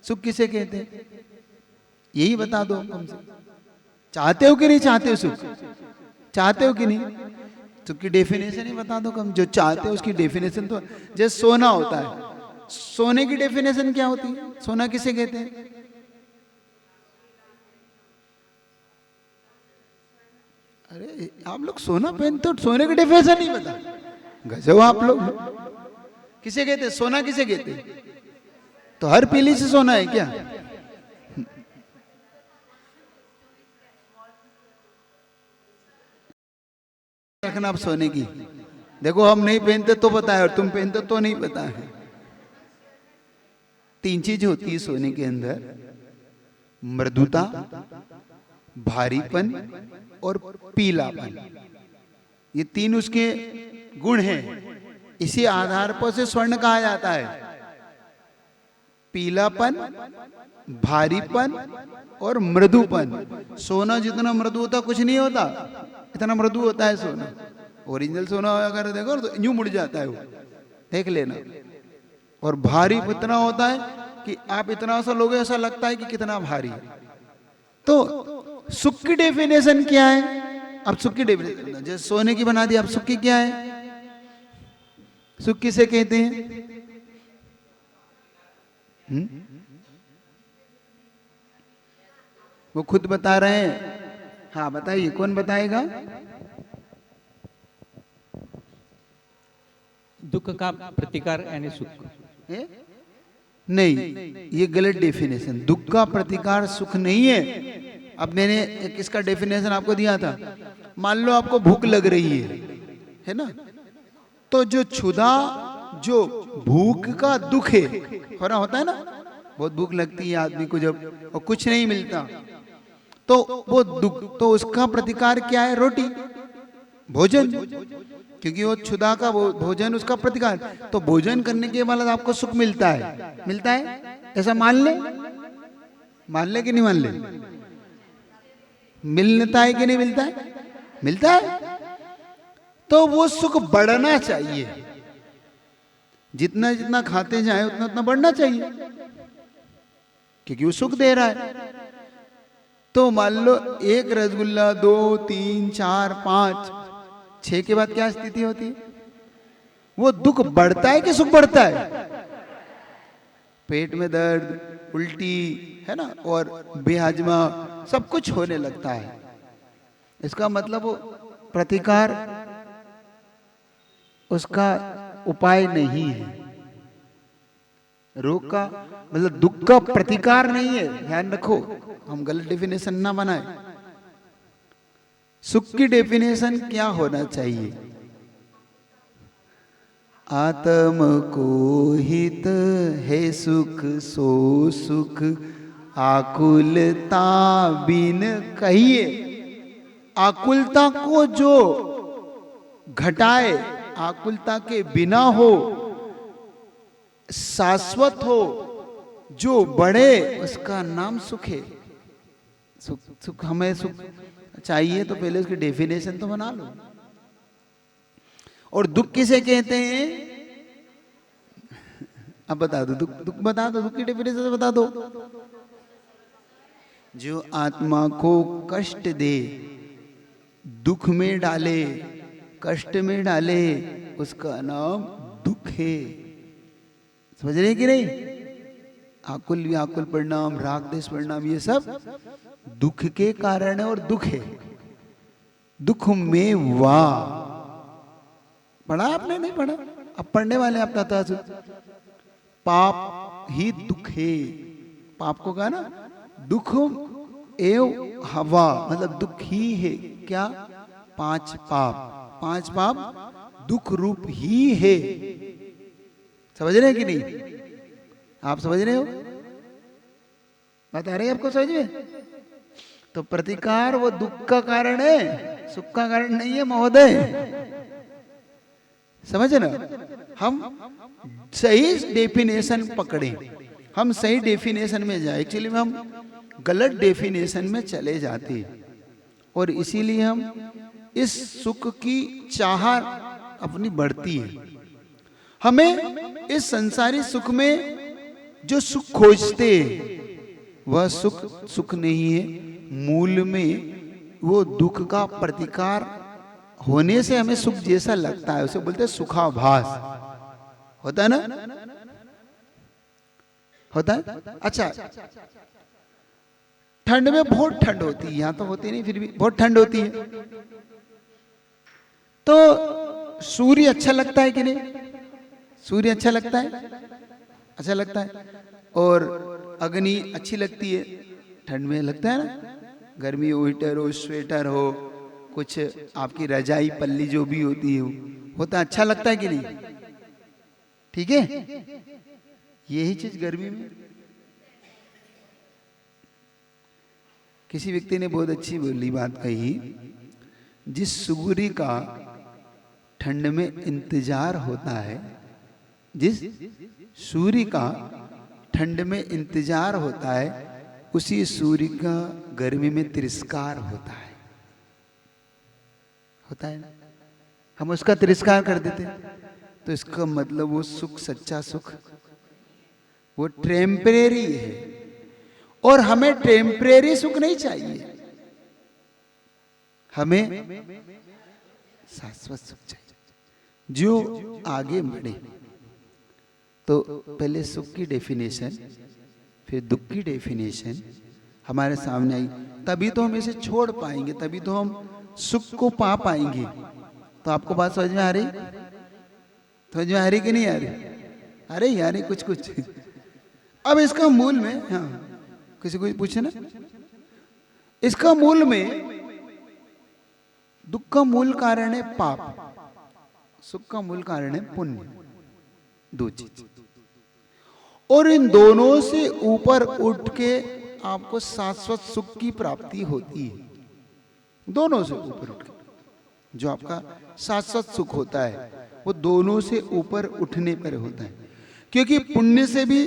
Speaker 1: सुख किसे कहते हैं यही बता दो हमसे। चाहते हो कि नहीं चाहते हो सुख? चाहते हो कि नहीं? सुख की डेफिनेशन ही बता दो कम। जो चाहते हो उसकी डेफिनेशन तो, जैसे सोना होता है, सोने की डेफिनेशन क्या होती है? सोना किसे कहते हैं? अरे आप लोग सोना पहनते हो, सोने की डेफिनेशन नहीं पता? गजब आप लोग। किसे कहते हैं सोना? किसे कहते हैं? तो हर पीली से सोना है क्या? रखना आप सोने की। देखो हम नहीं पहनते तो पता है, और तुम पहनते तो नहीं पता है। तीन चीज होती है सोने के अंदर, मृदुता, भारीपन और पीलापन। ये तीन उसके गुण हैं। इसी आधार पर से स्वर्ण कहा जाता है। पीलापन, भारीपन और मृदुपन। सोना जितना मृदु होता कुछ नहीं होता, इतना मृदु होता है सोना। ओरिजिनल सोना अगर देखो तो यूं मुड़ जाता है वो, देख लेना। और भारी इतना होता है कि आप इतना सा लोगे ऐसा लगता है कि कितना भारी है। तो सुख की डेफिनेशन क्या है? अब सुख की डेफिनेशन जैसे सोने की बना दी, अब सुख की क्या है? सुख किसे कहते हैं? वो खुद बता रहे हैं। हाँ बताइए, कौन बताएगा?
Speaker 5: दुख का प्रतिकार यानी सुख।
Speaker 1: नहीं, ये गलत डेफिनेशन। दुख का प्रतिकार सुख नहीं है। अब मैंने किसका डेफिनेशन आपको दिया था? मान लो आपको भूख लग रही है ना, तो जो क्षुधा, जो भूख का दुख है, हो रहा होता है ना, बहुत भूख लगती है आदमी को जब और कुछ नहीं मिलता, तो वो दुख, तो उसका प्रतिकार क्या है? रोटी, भोजन, क्योंकि वो क्षुधा का भोजन उसका प्रतिकार। तो भोजन करने के बाद आपको सुख मिलता है, मिलता है, ऐसा मान ले कि नहीं मान ले? मिलता है कि नहीं मिलता है? मिलता है। तो वो सुख बढ़ना चाहिए, जितना जितना खाते जाए उतना उतना बढ़ना चाहिए, क्योंकि वो सुख दे रहा है। तो मान लो एक रसगुल्ला, 2, 3, 4, 5, 6 के बाद क्या स्थिति होती है? वो दुख बढ़ता है कि सुख बढ़ता है? पेट में दर्द, उल्टी, है ना, और बेहजमा सब कुछ होने लगता है। इसका मतलब वो प्रतिकार उसका उपाय नहीं है। रोग का मतलब दुख का प्रतिकार नहीं है, ध्यान रखो, हम गलत डेफिनेशन ना बनाए। सुख की डेफिनेशन क्या होना चाहिए? आत्म को हित है सुख, सो सुख आकुलता बिन कहिए। आकुलता को जो घटाए, आकुलता के बिना हो, शाश्वत हो, जो बढ़े, उसका नाम सुख है। सुख हमें सुख चाहिए तो पहले उसकी डेफिनेशन तो बना लो। और दुख किसे कहते हैं? अब बता दो, दुख बता दो, दुख की डेफिनेशन बता दो। जो आत्मा को कष्ट दे, दुख में डाले, कष्ट में डाले, उसका नाम दुख है। समझ रहे कि नहीं? आकुल व्याकुल परिणाम, राग देश परिणाम, ये सब दुख के कारण है और दुख है। दुख में वाह पढ़ा आपने? नहीं पढ़ा? अब पढ़ने वाले आप था। पाप ही दुख है। पाप को कहा ना, दुख एव हवा, मतलब दुख ही है। क्या? 5 पाप, 5 पाप दुख रूप ही है। समझ रहे हैं कि नहीं? आप समझ रहे हो? बात आ रही है आपको समझ में? तो प्रतिकार वो दुख का कारण है, सुख का कारण नहीं है महोदय। समझ ना? हम सही डेफिनेशन पकड़े, हम सही डेफिनेशन में जाए। एक्चुअली में हम गलत डेफिनेशन में चले जाते हैं, और इसीलिए हम इस सुख की चाह अपनी बढ़ती है। हमें इस संसारी सुख में जो सुख खोजते वह सुख नहीं है। मूल में वो दुख का प्रतिकार होने से हमें सुख जैसा लगता है, उसे बोलते हैं सुखाभास। होता है ना? होता है। अच्छा, ठंड में बहुत ठंड होती है, यहां तो होती नहीं, फिर भी बहुत ठंड होती है, तो सूर्य अच्छा लगता है कि नहीं? सूर्य अच्छा लगता है, अच्छा लगता है। और अग्नि अच्छी लगती है, ठंड में लगता है ना। गर्मी हो, हीटर हो, स्वेटर हो, कुछ आपकी रजाई पल्ली जो भी होती है, होता अच्छा लगता है कि नहीं? ठीक है। यही चीज गर्मी में किसी व्यक्ति ने बहुत अच्छी बोली बात कही, जिस सूर्य का ठंड में इंतजार होता है, जिस सूर्य का ठंड में इंतजार होता है, उसी सूर्य का गर्मी में तिरस्कार होता है। होता है ना? हम उसका तिरस्कार कर देते हैं, तो इसका मतलब वो सुख, सच्चा सुख वो टेम्परेरी है, और हमें टेम्परेरी सुख नहीं चाहिए, हमें शाश्वत सुख चाहिए जो आगे बढ़े। तो पहले सुख की डेफिनेशन, फिर दुख की डेफिनेशन हमारे सामने आई, तभी तो हम इसे छोड़ पाएंगे, तभी तो हम सुख को पा पाएंगे। तो आपको बात समझ में आ रही? समझ में आ रही कि नहीं आ रही? अरे यार कुछ कुछ। अब इसका मूल में, हाँ किसी को पूछे ना, इसका मूल में दुख का मूल कारण है पाप, सुख का मूल कारण है पुण्य, दो चीज। और इन दोनों से ऊपर उठ के आपको शाश्वत सुख की प्राप्ति होती है। दोनों से ऊपर उठ के जो आपका शाश्वत सुख होता है वो दोनों से ऊपर उठने पर होता है, क्योंकि पुण्य से भी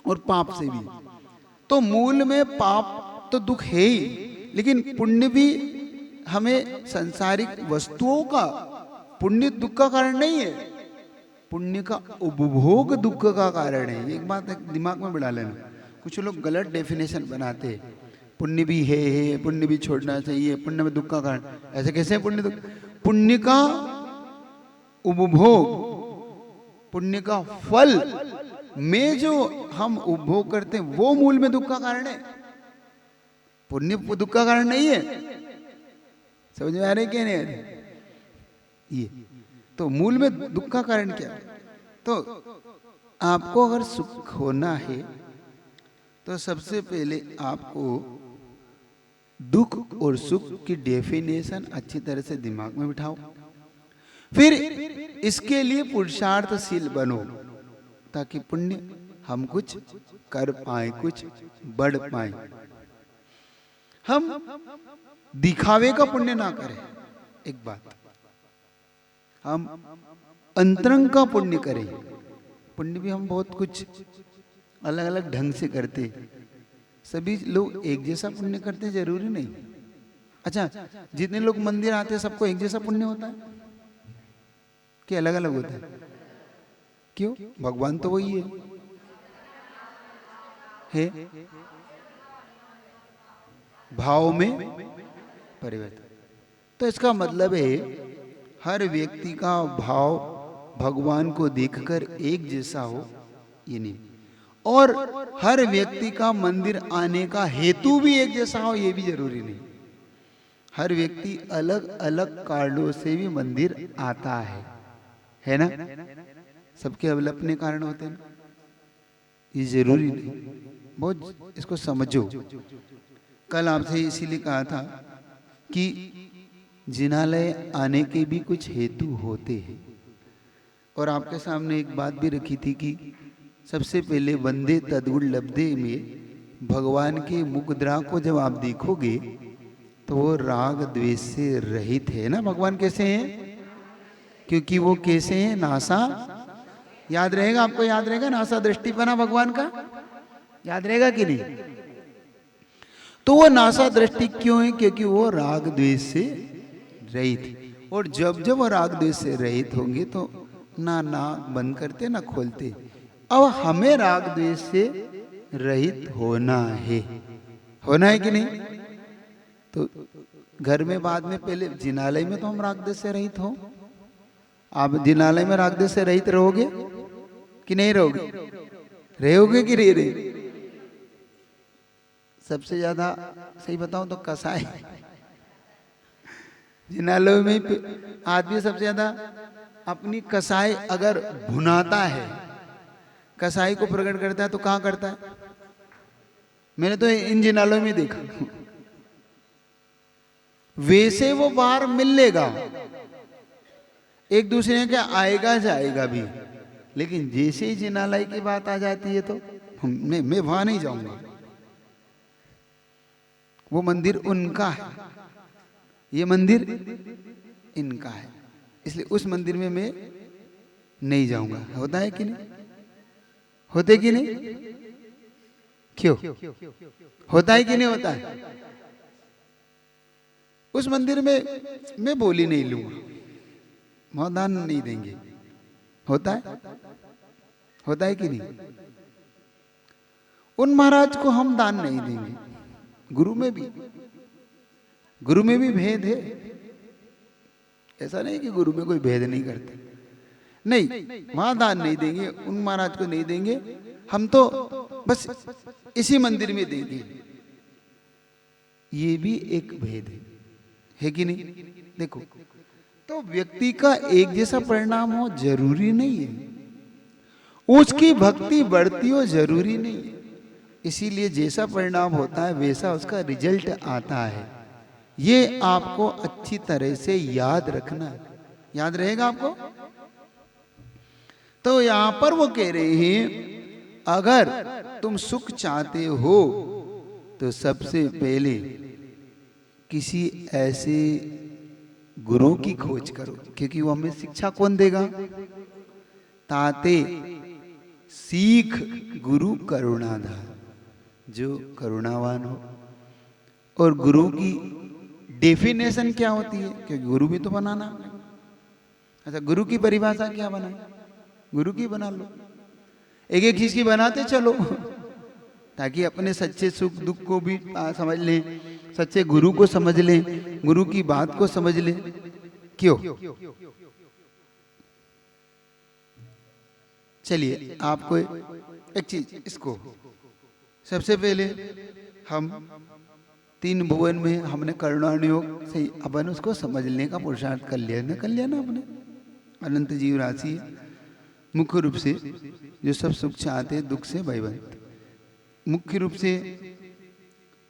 Speaker 1: और पाप से भी। तो मूल में पाप तो दुख है ही, लेकिन पुण्य भी हमें सांसारिक वस्तुओं का, पुण्य दुख का कारण नहीं है, पुण्य का उपभोग दुख का कारण है। एक बात दिमाग में बिठा लेना। कुछ लोग गलत डेफिनेशन बनाते हैं, पुण्य भी है, पुण्य भी छोड़ना चाहिए, पुण्य में दुख का कारण। ऐसे कैसे है पुण्य दुख? पुण्य का उपभोग, पुण्य का फल में जो हम उपभोग करते हैं वो मूल में दुख का कारण है, पुण्य दुख का कारण नहीं है। समझ में आ रहे क्या नहीं आ रहे? ये तो मूल में दुख का कारण क्या है? तो आपको अगर सुख होना है तो सबसे पहले आपको दुख और सुख की डेफिनेशन अच्छी तरह से दिमाग में बिठाओ, फिर इसके लिए पुरुषार्थशील बनो, ताकि पुण्य हम कुछ कर पाए, कुछ बढ़ पाए। हम दिखावे का पुण्य ना करें, एक बात, हम अंतरंग का पुण्य करें। पुण्य भी हम बहुत कुछ अलग अलग ढंग से करते, सभी लोग एक जैसा पुण्य करते जरूरी नहीं। अच्छा, जितने लोग मंदिर आते हैं सबको एक जैसा पुण्य होता है कि अलग अलग होता है? क्यों? भगवान तो वही है भाव में परिवर्तन। तो इसका मतलब है हर व्यक्ति का भाव भगवान को देखकर एक जैसा हो, ये नहीं, और हर व्यक्ति का मंदिर आने का हेतु भी एक जैसा हो, ये भी जरूरी नहीं। हर व्यक्ति अलग अलग कारणों से भी मंदिर आता है ना? सबके अपने कारण होते हैं, ये जरूरी नहीं। बहुत इसको समझो। कल आपसे इसीलिए कहा था कि जिनालय आने के भी कुछ हेतु होते हैं, और आपके सामने एक बात भी रखी थी कि सबसे पहले वंदे तदुर्लब्धे में भगवान के मुद्रा को जब आप देखोगे तो वो राग द्वेष से रहित है ना। भगवान कैसे हैं? क्योंकि वो कैसे हैं? नासा, याद रहेगा आपको, याद रहेगा नासा दृष्टिपना भगवान का, याद रहेगा कि नहीं? तो वो नासा दृष्टि क्यों है? क्योंकि वो राग द्वेष से रहित, और जब जब वो राग द्वेष से रहित होंगे तो ना नाक बंद करते ना खोलते। अब हमें राग द्वेष से रहित होना है कि नहीं? तो घर में बाद में, पहले जिनालय में तो हम राग द्वेष से रहित हो। आप जिनालय में राग द्वेष से रहित रहोगे कि नहीं रहोगे? रहोगे कि नहीं रहे? सबसे ज्यादा सही बताऊं तो कसाई जिनालय में आदमी सबसे ज्यादा अपनी कसाई अगर भुनाता है, कसाई को प्रकट करता है, तो कहां करता है? मैंने तो इन जिनालयों में देखा। वैसे वो बाहर मिल लेगा, एक दूसरे के आएगा जाएगा भी, लेकिन जैसे ही जिनालय की बात आ जाती है तो मैं वहां नहीं जाऊंगा। वो मंदिर उनका है, ये मंदिर इनका है, इसलिए उस मंदिर में मैं नहीं जाऊंगा। होता है कि नहीं? होते कि नहीं? क्यों होता है कि नहीं होता है? उस मंदिर में मैं बोली नहीं लूंगा, वहां दान नहीं देंगे। होता है कि नहीं? उन महाराज को हम दान नहीं देंगे। गुरु में भी भेद है। ऐसा नहीं कि गुरु में कोई भेद नहीं करते, नहीं, वहां दान नहीं देंगे, उन महाराज को नहीं देंगे, हम तो बस इसी मंदिर में देंगे। ये भी एक भेद है कि नहीं? देखो, तो व्यक्ति का एक जैसा परिणाम हो जरूरी नहीं है, उसकी भक्ति बढ़ती हो जरूरी नहीं है। इसीलिए जैसा परिणाम होता है वैसा उसका रिजल्ट आता है। ये आपको अच्छी तरह से याद रखना है। याद रहेगा आपको? तो यहां पर वो कह रहे हैं, अगर तुम सुख चाहते हो तो सबसे पहले किसी ऐसे गुरु की खोज करो, क्योंकि वो हमें शिक्षा कौन देगा? ताते सीख गुरु करुणाधार, जो करुणावान हो। और गुरु की डेफिनेशन क्या होती है? क्योंकि गुरु भी तो बनाना। अच्छा, गुरु की परिभाषा क्या बनाए? गुरु की बना लो, एक एक चीज की बनाते चलो, ताकि अपने सच्चे सुख दुख को भी समझ लें, सच्चे गुरु को समझ लें, गुरु की बात को समझ लें। क्यों? चलिए आपको एक चीज, इसको सबसे पहले हम 3 भुवन में हमने करुणानुयोग से अपन उसको समझने का पुरुषार्थ कर लिया ना अपने। अनंत जीव राशि है, मुख्य रूप से जो सब सुख चाहते हैं, दुख से भयभीत। मुख्य रूप से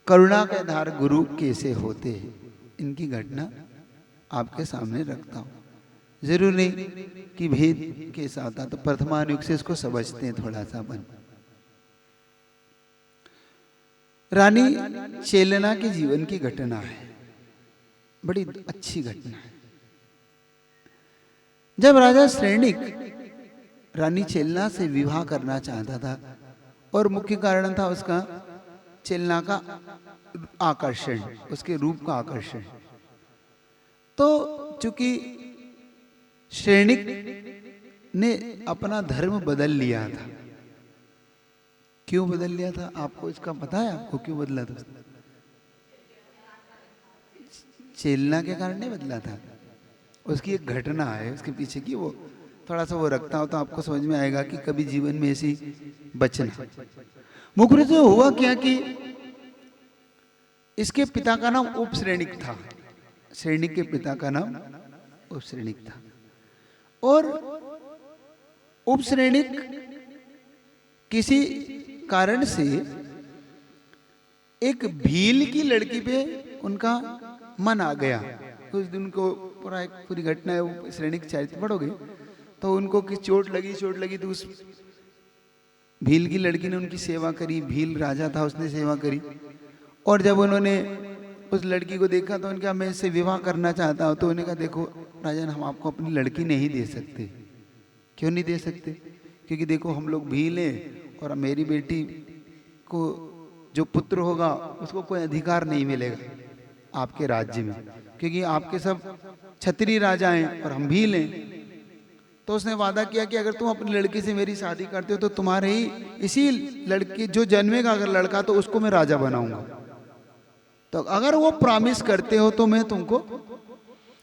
Speaker 1: करुणा के आधार गुरु कैसे होते हैं, इनकी घटना आपके सामने रखता हूं। जरूर नहीं कि भेद कैसा होता, तो प्रथमानुयोग से इसको समझते हैं थोड़ा सा अपन। रानी चेलना के जीवन की घटना है, बड़ी अच्छी घटना है। जब राजा श्रेणिक रानी चेलना से विवाह करना चाहता था, और मुख्य कारण था उसका चेलना का आकर्षण, उसके रूप का आकर्षण। तो चूंकि श्रेणिक ने अपना धर्म बदल लिया था। क्यों बदल लिया था आपको इसका पता है? आपको क्यों बदला था? चेलना के कारण नहीं बदला था, उसकी एक घटना है उसके पीछे की, वो थोड़ा सा वो रखता हो तो आपको समझ में आएगा कि कभी जीवन में ऐसी बचना। मुख्य रूप से हुआ क्या कि इसके पिता का नाम उपश्रेणिक था, श्रेणिक के पिता का नाम उपश्रेणिक था। और उपश्रेणिक किसी कारण से एक भील की लड़की पे उनका मन आ गया। कुछ दिन को पूरी घटना है, वो श्रेणिक चरित्र पढ़ोगे तो उनको किस चोट लगी तो उस भील की लड़की ने उनकी सेवा करी। भील राजा था, उसने सेवा करी। और जब उन्होंने उस लड़की को देखा तो उनका, मैं इससे विवाह करना चाहता हूँ। तो उन्होंने कहा, देखो राजन, हम आपको अपनी लड़की नहीं दे सकते। क्यों नहीं दे सकते? क्योंकि देखो हम लोग भील हैं, और मेरी बेटी को जो पुत्र होगा उसको कोई अधिकार नहीं मिलेगा आपके राज्य में, क्योंकि आपके सब क्षत्रिय राजा हैं और हम भील हैं। तो उसने वादा किया कि अगर तुम अपनी लड़की से मेरी शादी करते हो तो तुम्हारे ही इसी लड़के जो जन्मेगा अगर लड़का, तो उसको मैं राजा बनाऊंगा। तो अगर वो प्रॉमिस करते हो तो मैं तुमको,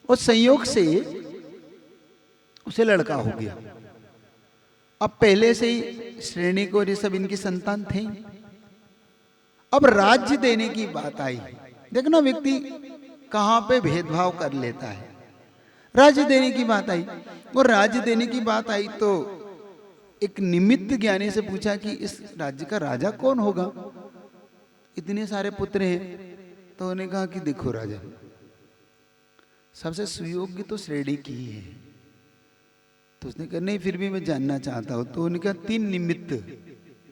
Speaker 1: उस संयोग से उसे लड़का हो गया। अब पहले से ही श्रेणिक और ये सब इनकी संतान थे। अब राज्य देने की बात आई। देखना व्यक्ति कहां पे भेदभाव कर लेता है। राज्य देने की बात आई, और राज्य देने की बात आई तो एक निमित्त ज्ञानी से पूछा कि इस राज्य का राजा कौन होगा, इतने सारे पुत्र हैं। तो उन्होंने कहा कि देखो राजा, सबसे सुयोग्य तो श्रेणिक ही है। तो उसने कहा नहीं, फिर भी मैं जानना चाहता हूं। तो उन्होंने कहा 3 निमित्त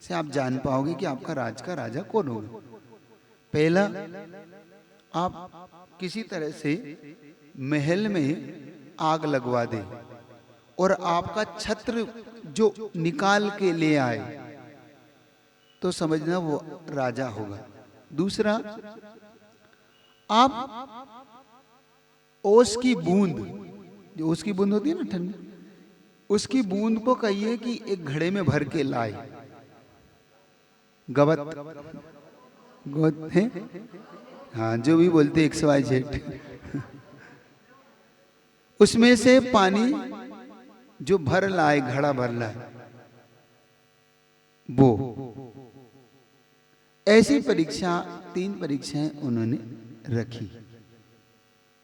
Speaker 1: से आप जान पाओगे कि आपका राज का राजा कौन होगा। पहला, आप किसी तरह से महल में आग लगवा दे और आपका छत्र जो निकाल के ले आए तो समझना वो राजा होगा। दूसरा, आप ओस की बूंद, जो ओस की बूंद होती है ना ठंडी, उसकी बूंद को कहिए कि एक घड़े में भर के लाए। गवत गोत है, हाँ जो भी बोलते XYZ, उसमें से पानी जो भर लाए, घड़ा भर लाए, वो ऐसी परीक्षा 3 परीक्षाएं उन्होंने रखी।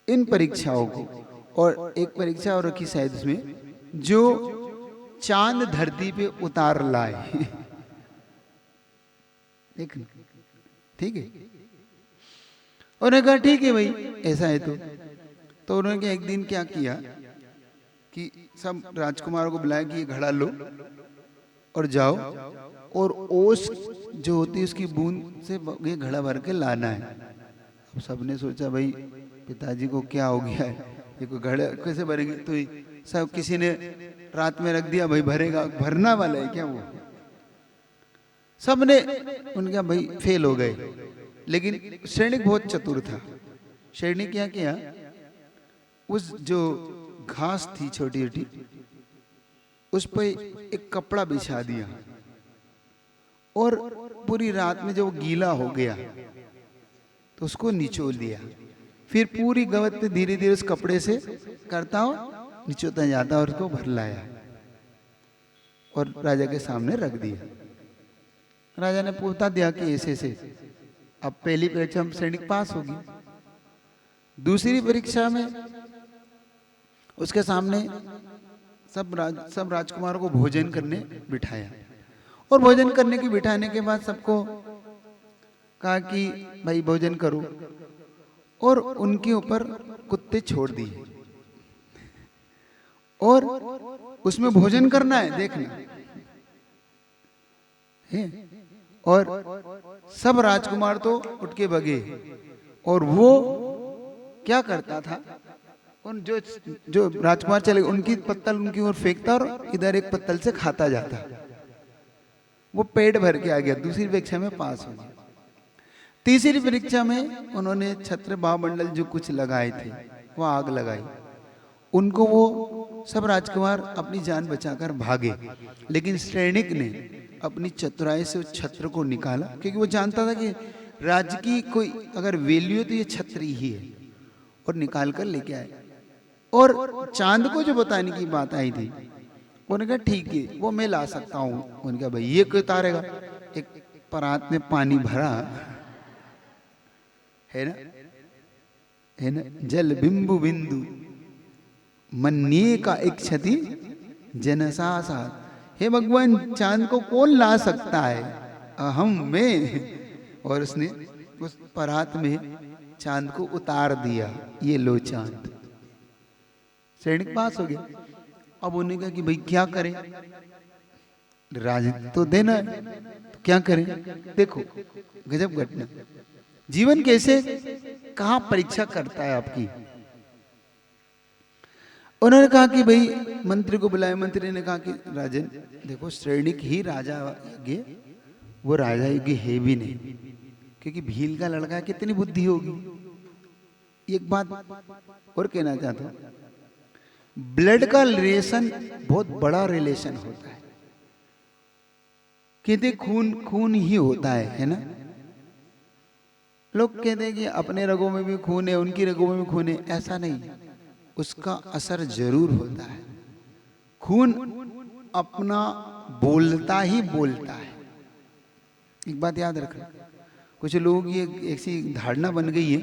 Speaker 1: इन परीक्षाओं को, और एक परीक्षा और रखी शायद उसमें, जो चांद धरती पे उतार लाए। ठीक है, उन्होंने कहा ठीक है भाई ऐसा है तो उन्होंने एक दिन क्या किया कि सब राजकुमारों को बुलाया कि ये घड़ा लो और जाओ और ओस जो होती है उसकी बूंद से ये घड़ा भर के लाना है। अब सबने सोचा भाई पिताजी को क्या हो गया है, ये कोई घड़ा कैसे भरेंगे, तो सब किसी ने रात में रख दिया, भाई भरेगा, भरना वाला है क्या वो, सबने उनका भाई फेल हो गए। लेकिन सैनिक बहुत चतुर था। सैनिक क्या किया, उस जो घास थी छोटी छोटी उस पर एक कपड़ा बिछा दिया और पूरी रात में जब गीला हो गया तो उसको निचोड़ दिया। फिर पूरी गवत पे धीरे धीरे उस कपड़े से करता हो निचोड़ता जाता और उसको भर लाया और राजा के सामने रख दिया। राजा ने पूछता दिया कि ऐसे से। अब पहली परीक्षा में सैनिक पास होगी, दूसरी परीक्षा में उसके सामने सब राजकुमारों को भोजन करने बिठाया और भोजन करने की बिठाने के बाद सबको कहा कि भाई भोजन करो और उनके ऊपर कुत्ते छोड़ दिए और उसमें भोजन करना है देखना है। और सब राजकुमार तो उठ के भगे और वो क्या करता था, उन जो राजकुमार चले उनकी पत्तल उनकी ओर फेंकता और इधर एक पत्तल से खाता जाता। वो पेट भर के आ गया, दूसरी परीक्षा में पास हो गया। तीसरी परीक्षा में उन्होंने छत्र बामंडल जो कुछ लगाए थे वो आग लगाई, उनको वो सब राजकुमार अपनी जान बचाकर भागे, लेकिन सैनिक ने अपनी चतुराई से उस छत्र को निकाला क्योंकि वो जानता था कि राज्य की कोई अगर वैल्यू है तो ये छत्र ही है, और निकाल कर लेके आए। और चांद को जो बताने की बात आई थी उन्होंने कहा ठीक है वो मैं ला सकता हूँ। उन्होंने कहा भाई ये कोई उतारेगा, एक परात में पानी भरा है ना, जल बिंबु बिंदु मन्ये का एक क्षति जनसा सा। हे भगवान चांद को कौन ला सकता है, अहम में। और उसने उस परात में चांद को उतार दिया, ये लो चांद। सैनिक पास हो गया। अब उन्होंने कहा कि भाई क्या करें, राज तो देना है तो क्या करें। देखो गजब घटना, जीवन कैसे कहाँ परीक्षा करता है आपकी। उन्होंने कहा कि भाई मंत्री को बुलाया, मंत्री ने कहा कि राजन देखो सैनिक ही राजा यज्ञ, वो राजा यज्ञ है भी नहीं क्योंकि भील का लड़का है, कितनी बुद्धि होगी। एक बात और कहना चाहता हूं, ब्लड का रिलेशन बहुत बड़ा रिलेशन होता है। कहते खून खून ही होता है ना। लोग कहते हैं कि अपने रगों में भी खून है, उनकी रगों में भी खून है, ऐसा नहीं, उसका असर जरूर होता है। खून अपना बोलता ही बोलता है। एक बात याद रखना, कुछ लोग ये ऐसी धारणा बन गई है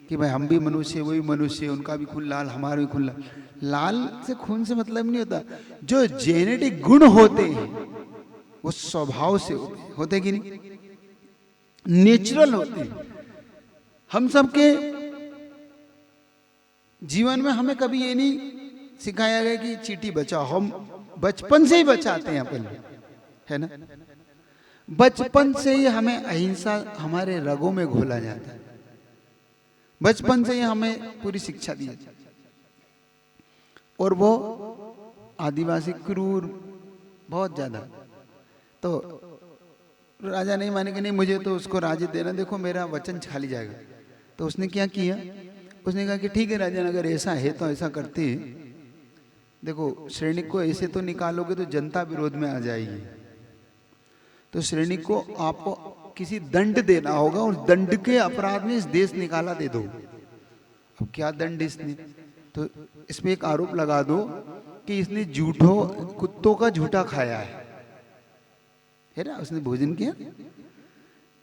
Speaker 1: कि भाई हम भी मनुष्य, वही मनुष्य, उनका भी खून लाल, हमारा भी खून लाल। लाल से खून से मतलब नहीं होता, जो जेनेटिक गुण होते हैं वो स्वभाव से होते कि नहीं, नेचुरल होते हैं। हम सबके जीवन में हमें कभी ये नहीं सिखाया गया कि चींटी बचाओ, हम बचपन से ही बचाते हैं अपन, है ना। बचपन से ही हमें अहिंसा हमारे रगों में घोला जाता है, बचपन से ही हमें पूरी शिक्षा दी जाती है। और वो आदिवासी क्रूर बहुत ज्यादा, तो राजा नहीं माने कि नहीं मुझे तो उसको राज्य देना, देखो मेरा वचन खाली जाएगा। तो उसने क्या किया, उसने कहा कि ठीक है राजन अगर ऐसा है तो ऐसा करते हैं, देखो सैनिक को ऐसे तो निकालोगे तो जनता विरोध में आ जाएगी, तो श्रेणी को आपको किसी दंड देना होगा, और दंड के अपराध में इस देश निकाला दे दो। अब क्या दंड इसने, तो इसमें एक आरोप लगा दो कि इसने कुत्तों का झूठा खाया है ना, उसने भोजन किया,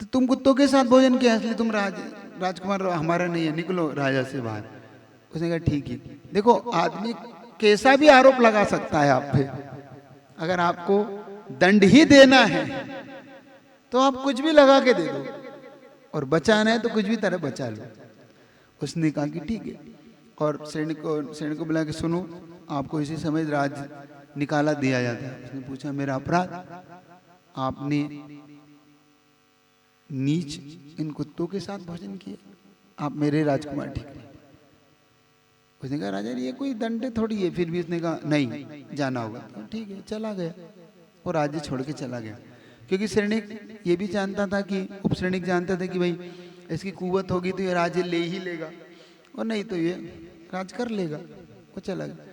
Speaker 1: तो तुम कुत्तों के साथ भोजन किया इसलिए तुम राजकुमार हमारा नहीं है, निकलो राजा से बाहर। उसने कहा ठीक है। देखो आदमी कैसा भी आरोप लगा सकता है आप पे, अगर आपको दंड ही देना है तो आप कुछ भी लगा के दे दो, और बचाना है तो कुछ भी तरह बचा लो। उसने कहा कि ठीक है, और श्रेणी को बुला के सुनो, आपको इसी समय राज निकाला दिया जाता है। उसने पूछा मेरा अपराध, आपने नीच इन कुत्तों के साथ भोजन किया, आप मेरे राजकुमार ठीक नहीं। उसने कहा राजा ये कोई दंड थोड़ी है, फिर भी उसने कहा नहीं जाना होगा। तो ठीक है, चला गया और राज्य छोड़ के चला गया, क्योंकि सैनिक ये भी जानता था कि उपसैनिक जानता था कि भाई इसकी कुवत होगी तो ये राज्य ले ही लेगा, और नहीं तो ये राज कर लेगा। वो चला गया।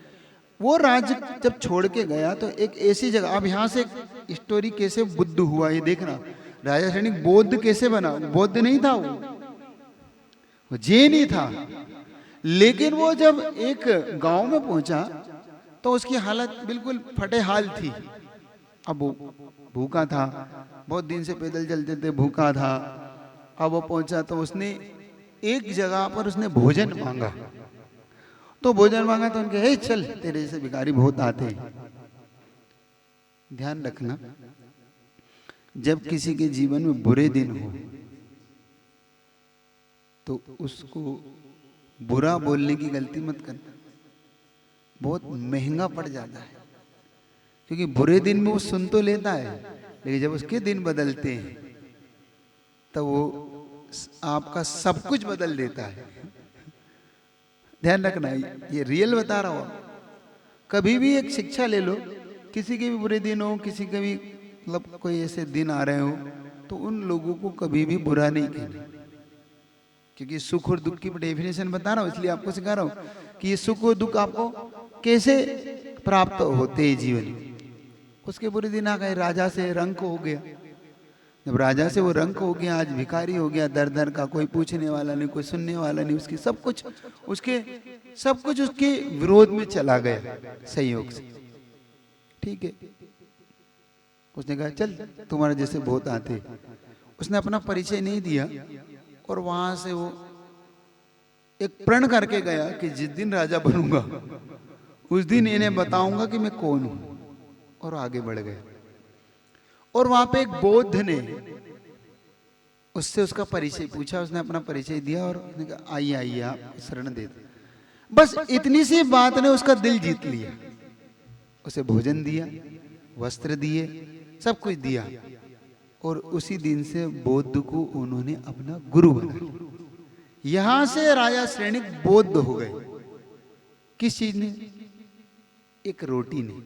Speaker 1: वो राज्य जब छोड़ के गया तो एक ऐसी जगह, अब यहाँ से स्टोरी कैसे बुद्ध हुआ ये देखना। राजा सैनिक बौद्ध कैसे बना, बौद्ध नहीं था, वो जैन ही था। लेकिन वो जब एक गांव में पहुंचा तो उसकी हालत बिल्कुल फटे हाल थी। अब वो भूखा था, बहुत दिन से पैदल चलते थे, भूखा था। अब वो पहुंचा तो उसने एक जगह पर उसने भोजन मांगा, तो भोजन मांगा तो उनके हे चल तेरे जैसे भिखारी बहुत आते हैं। ध्यान रखना, जब किसी के जीवन में बुरे दिन हो तो उसको बुरा बोलने की गलती मत करना, बहुत महंगा पड़ जाता है। क्योंकि बुरे दिन में वो सुन तो लेता है, लेकिन जब उसके दिन बदलते हैं तो वो आपका सब कुछ बदल देता है। ध्यान रखना, ये रियल बता रहा हूं। कभी भी एक शिक्षा ले लो, किसी के भी बुरे दिन हो, किसी के भी मतलब कोई ऐसे दिन आ रहे हो, तो उन लोगों को कभी भी बुरा नहीं कहना। क्योंकि सुख और दुख की डेफिनेशन बता रहा हूं, इसलिए आपको सिखा रहा हूं कि ये सुख और दुख आपको कैसे प्राप्त होते हैं जीवन में। उसके बुरे दिन आ गए, राजा से रंक हो गया। जब राजा से वो रंक हो गया, आज भिखारी हो गया, दर दर का, कोई पूछने वाला नहीं, कोई सुनने वाला नहीं, उसकी सब कुछ उसके विरोध में चला गया संयोग से। ठीक है, उसने कहा चल तुम्हारे जैसे बहुत आते। उसने अपना परिचय नहीं दिया और वहां से वो एक प्रण करके गया कि जिस दिन राजा बनूंगा उस दिन इन्हें बताऊंगा कि मैं कौन हूं, और आगे बढ़ गए। और वहां पे एक बौद्ध ने उससे उसका परिचय पूछा, उसने अपना परिचय दिया और उसने कहा आइए आइए आप शरण दे दो। बस इतनी सी बात ने उसका दिल जीत लिया। उसे भोजन दिया, वस्त्र दिए, सब कुछ दिया, और उसी दिन से बौद्ध को उन्होंने अपना गुरु बनाया। यहां से राजा सैनिक बौद्ध हो गए। किस चीज ने? एक रोटी ने।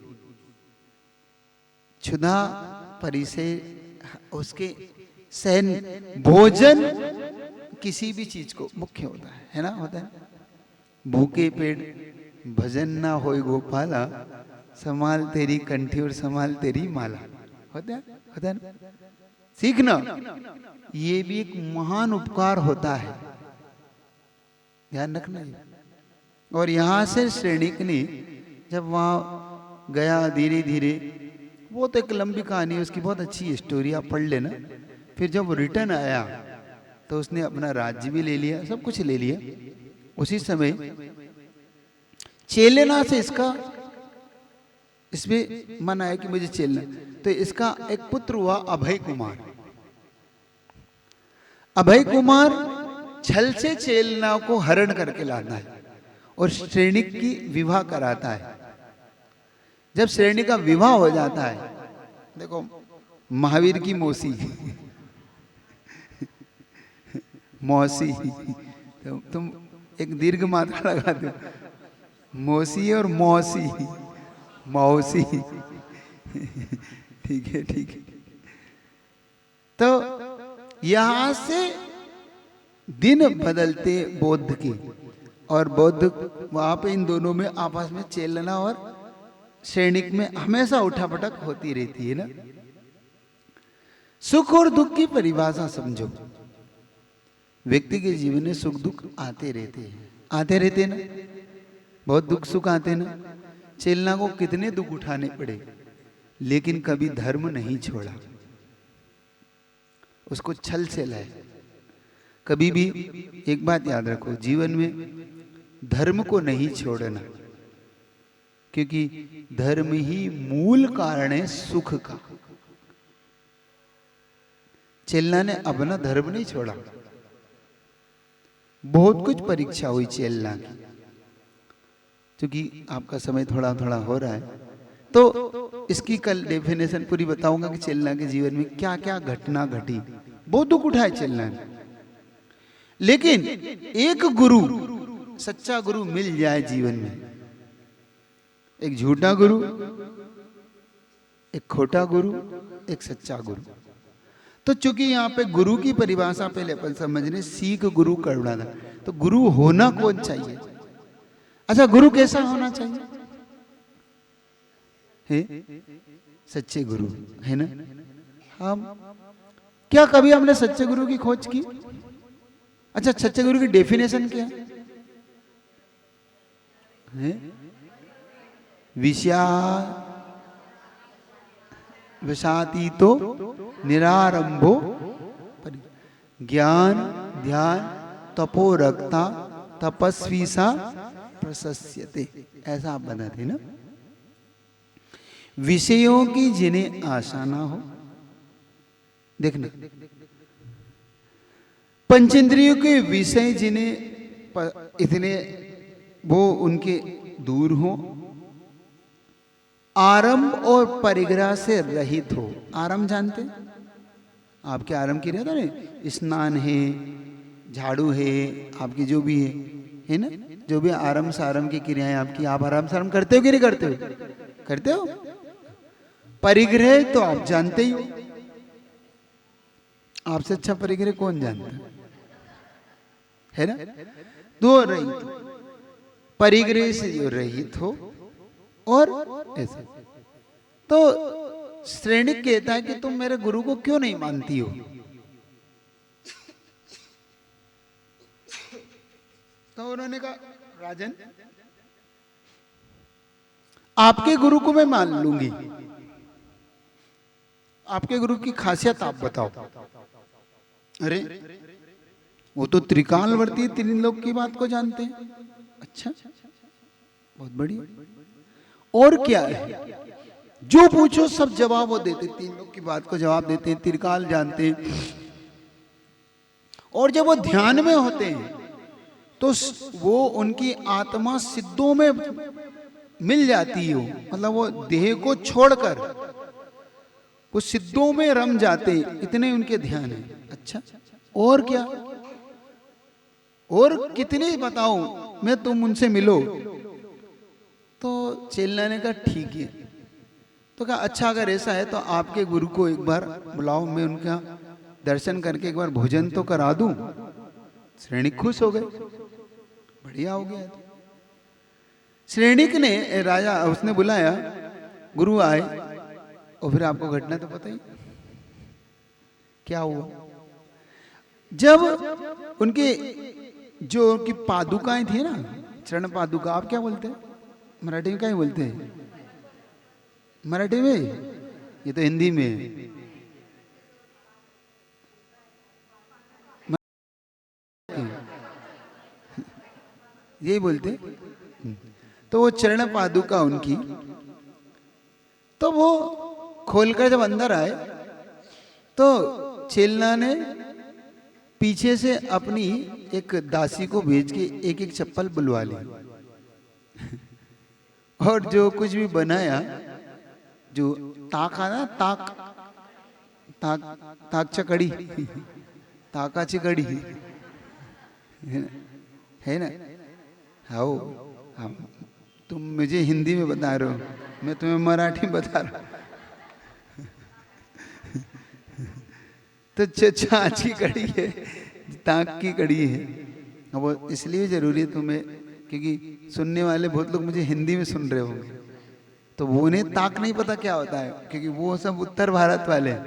Speaker 1: क्षुधा परिचय, उसके सहन, भोजन किसी भी चीज को मुख्य होता है ना, होता है। भूखे पेट भजन ना होए गोपाला, संभाल तेरी कंठी और संभाल तेरी माला, होता है ना? सीखना, ये भी एक महान उपकार होता है, ध्यान रखना ये। और यहां से सैनिक ने जब वहां गया धीरे धीरे, वो तो एक लंबी कहानी है, उसकी बहुत अच्छी स्टोरी, आप पढ़ लेना। फिर जब रिटर्न आया तो उसने अपना राज्य भी ले लिया, सब कुछ ले लिया। उसी समय चेलना से इसमें मन आया कि मुझे चेलना, तो इसका एक पुत्र हुआ अभय कुमार। अभय कुमार छल से चेलना को हरण करके लाता है और सैनिक की विवाह कराता है। जब सैनिक का विवाह हो जाता है, देखो महावीर की मौसी मौसी, तो तुम एक दीर्घ मात्रा लगा दो, मौसी और मौसी, मौसी ठीक है ठीक है। तो यहां से दिन बदलते बौद्ध के, और बौद्ध वहां पे इन दोनों में आपस में चेलना और सैनिक में हमेशा उठापटक होती रहती है ना। सुख और दुख की परिभाषा समझो। व्यक्ति के जीवन में सुख दुख आते रहते हैं, आते रहते हैं ना, बहुत दुख सुख आते हैं ना। चेलना को कितने दुख उठाने पड़े, लेकिन कभी धर्म नहीं छोड़ा, उसको छल से लाए। कभी भी एक बात याद रखो, जीवन में धर्म को नहीं छोड़ना, क्योंकि धर्म ही मूल कारण है सुख का। चेलना ने अपना धर्म नहीं छोड़ा। बहुत कुछ परीक्षा हुई चेलना की। क्योंकि आपका समय थोड़ा थोड़ा हो रहा है, तो इसकी कल डेफिनेशन पूरी बताऊंगा कि चेलना के जीवन में क्या क्या घटना घटी। बहुत दुख उठाए चेलना ने, लेकिन एक गुरु, सच्चा गुरु मिल जाए जीवन में, एक झूठा गुरु, एक खोटा गुरु, एक सच्चा गुरु। तो चूंकि यहाँ पे गुरु की परिभाषा पहले अपन समझने, सीख गुरु करुणा था, तो गुरु होना कौन चाहिए? अच्छा, गुरु कैसा होना चाहिए? है सच्चे गुरु, है ना? हम क्या कभी हमने सच्चे गुरु की खोज की? अच्छा, सच्चे गुरु की डेफिनेशन क्या है? विषातीतो निरारंभो ज्ञान ध्यान तपोरक्ता तपस्वी सा प्रशस्यते, ऐसा आप बताते ना। विषयों की जिन्हें आशा ना हो, देखना, पंचेंद्रियों के विषय जिन्हें इतने वो उनके दूर हो, आरंभ और परिग्रह से रहित हो। आरंभ जानते हैं आपके? आरंभ की रहता है, स्नान है, झाड़ू है, आपकी जो भी है ना, जो भी आरंभ सारंभ की क्रियाएं आपकी, आप आराम सारंभ करते हो कि नहीं करते हो? करते हो। परिग्रह तो आप जानते ही हो, आपसे अच्छा परिग्रह कौन जानता है ना? दो रहित, परिग्रह से जो रहित हो, और ऐसे। तो श्रेणिक कहता है कि तुम मेरे गुरु को क्यों नहीं मानती हो? तो उन्होंने कहा, राजन, आपके गुरु को मैं मान लूंगी, आपके गुरु की खासियत आप बताओ। अरे वो तो त्रिकालवर्ती, तीन लोग की बात को जानते हैं। अच्छा, बहुत बढ़िया। और क्या है? जो पूछो सब जवाब वो देते, तीन लोग की बात को जवाब देते हैं, त्रिकाल जानते हैं। और जब वो ध्यान में होते हैं तो वो उनकी आत्मा सिद्धों में मिल जाती हो, मतलब वो देह को छोड़कर वो सिद्धों में रम जाते, इतने उनके ध्यान है। अच्छा, और क्या? और कितने बताओ मैं, तुम उनसे मिलो। तो चेलना ने कहा ठीक है। तो कहा अच्छा, अगर ऐसा है तो आपके गुरु को एक बार बुलाओ, मैं उनका दर्शन करके एक बार भोजन तो करा दूं। श्रेणिक खुश हो गए, बढ़िया हो गया। श्रेणिक ने राजा उसने बुलाया, गुरु आए, और फिर आपको घटना तो पता ही क्या हुआ। जब उनके जो उनकी पादुकाएं थी ना, चरण पादुका, आप क्या बोलते हैं मराठी में? क्या बोलते हैं मराठी में? ये तो हिंदी में है। यही बोलते। तो वो चरण पादुका उनकी, तो वो खोलकर जब अंदर आए तो चेलना ने पीछे से अपनी एक दासी को भेज के एक एक चप्पल बुलवा ली, और जो कुछ भी बनाया, जो ताक आना, ताक ताक ताकच्या कडी, ताकाची कडी है ना? हाँ, हाँ, तुम मुझे हिंदी में बता रहे हो, मैं तुम्हें मराठी बता रहा हूँ। तो छाछ की कड़ी है, ताक की कड़ी है। वो इसलिए जरूरी है तुम्हें, क्योंकि सुनने वाले बहुत लोग मुझे हिंदी में सुन रहे होंगे, तो वो उन्हें ताक नहीं पता क्या होता है, क्योंकि वो सब उत्तर भारत वाले हैं,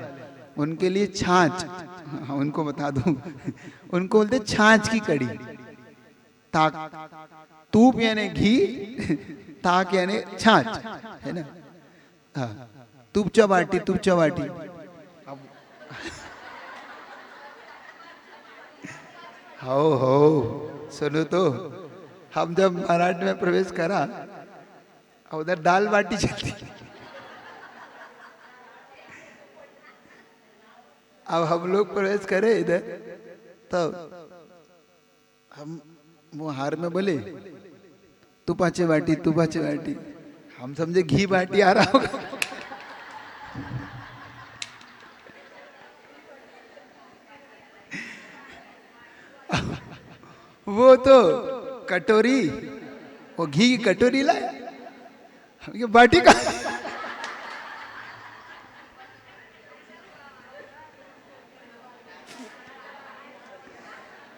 Speaker 1: उनके लिए छाछ, हाँ, उनको बता दूं, उनको बोलते छाछ की कड़ी। ताक, तूप यानी घी, ताक यानी छाछ, है ना। हाँ, तूप चौबाटी, तूप चौबाटी। हो सुनो तो, हम जब महाराष्ट्र में प्रवेश करा, उधर दाल बाटी चलती। अब हम लोग प्रवेश करे इधर, तो हम वो हार में बोले तुपाचे बाटी, तुपाचे बाटी। हम समझे घी बाटी आ रहा होगा। वो तो कटोरी, वो घी की कटोरी लाया, ये बाटी का।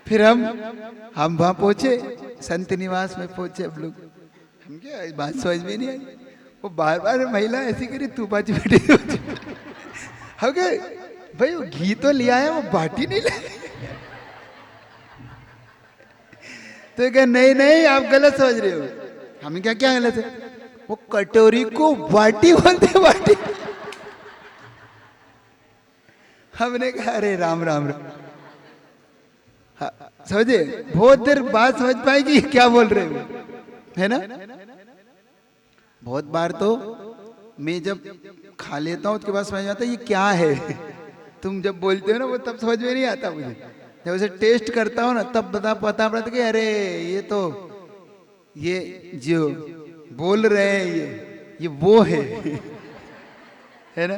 Speaker 1: फिर हम वहां पहुंचे, संत निवास में पहुंचे हम लोग। हम क्या बात समझ में नहीं आई, वो बार बार महिला ऐसी करी तू बाजी बैठी। हम कहे भाई वो घी तो लिया है, वो बाटी नहीं लाए। तो क्या नहीं नहीं आप गलत समझ रहे हो। हमें क्या क्या गलत है, वो कटोरी को बाटी बोलते, बाटी। हमने कहा अरे राम राम राम। हाँ, समझे, बहुत देर बाद समझ पाएगी क्या बोल रहे हो, है ना। बहुत बार तो मैं जब खा लेता हूँ उसके बाद समझ में आता है ये क्या है। तुम जब बोलते हो ना वो तब समझ में नहीं आता मुझे, जब उसे टेस्ट करता हूँ ना तब पता पड़ता कि अरे ये तो ये जो बोल रहे हैं ये वो है ना।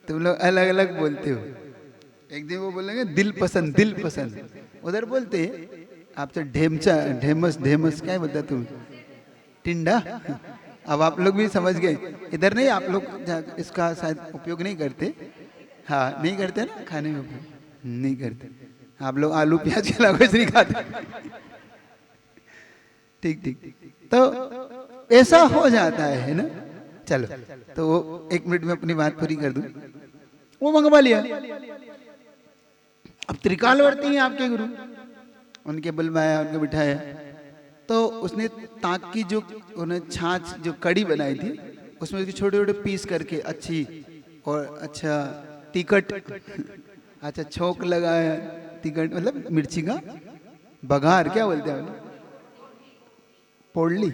Speaker 1: तुम लोग अलग अलग बोलते हो। एक दिन वो बोलेंगे दिल पसंद, दिल पसंद। उधर बोलते आप तो ढेमचा, ढेमस, ढेमस क्या बोलता तुम, टिंडा। अब आप लोग भी समझ गए। इधर नहीं, आप लोग इसका शायद उपयोग नहीं करते। हाँ नहीं करते ना, खाने में उपयोग नहीं करते आप लोग। आलू प्याज के अलावा कुछ नहीं खाते। ठीक ठीक, तो ऐसा हो जाता है ना। चलो, तो वो 1 मिनट में अपनी बात पूरी कर दूं। वो मंगवा लिया। अब त्रिकालवर्ती हैं आपके गुरु, उनके बुलवाया, उनके बिठाया। तो उसने ताक की जो उन्हें छाछ जो कड़ी बनाई थी, उसमें उसके छोटे छोटे पीस करके अच्छी और अच्छा तिकट, अच्छा छोंक लगाया। तिकट मतलब मिर्ची का बघार, क्या बोलते हैं, पोड़ली,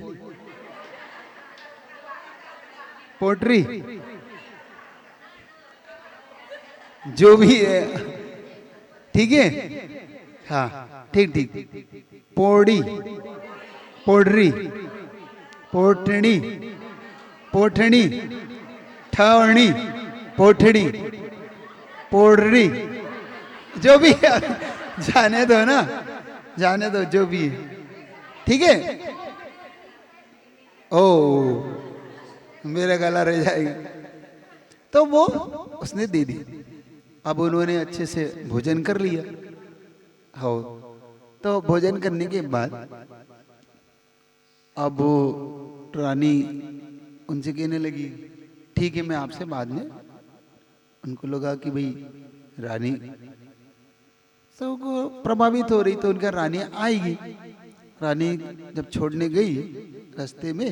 Speaker 1: पोटरी, जो भी है, ठीक है। हाँ ठीक ठीक, पोड़ी, पोडरी, पोठनी, पोठनी, ठवणी, पोठड़ी, पोडरी, जो भी है, जाने दो ना, जाने दो जो भी है, ठीक है। ओ मेरा गला रह जाएगा। तो वो उसने दे दी। अब उन्होंने अच्छे से भोजन कर लिया। हो, तो भोजन करने के बाद अब वो रानी उनसे कहने लगी ठीक है मैं आपसे बाद में। उनको लगा कि भाई रानी सबको प्रभावित हो रही, तो उनका रानी आएगी। रानी जब छोड़ने गई रास्ते में,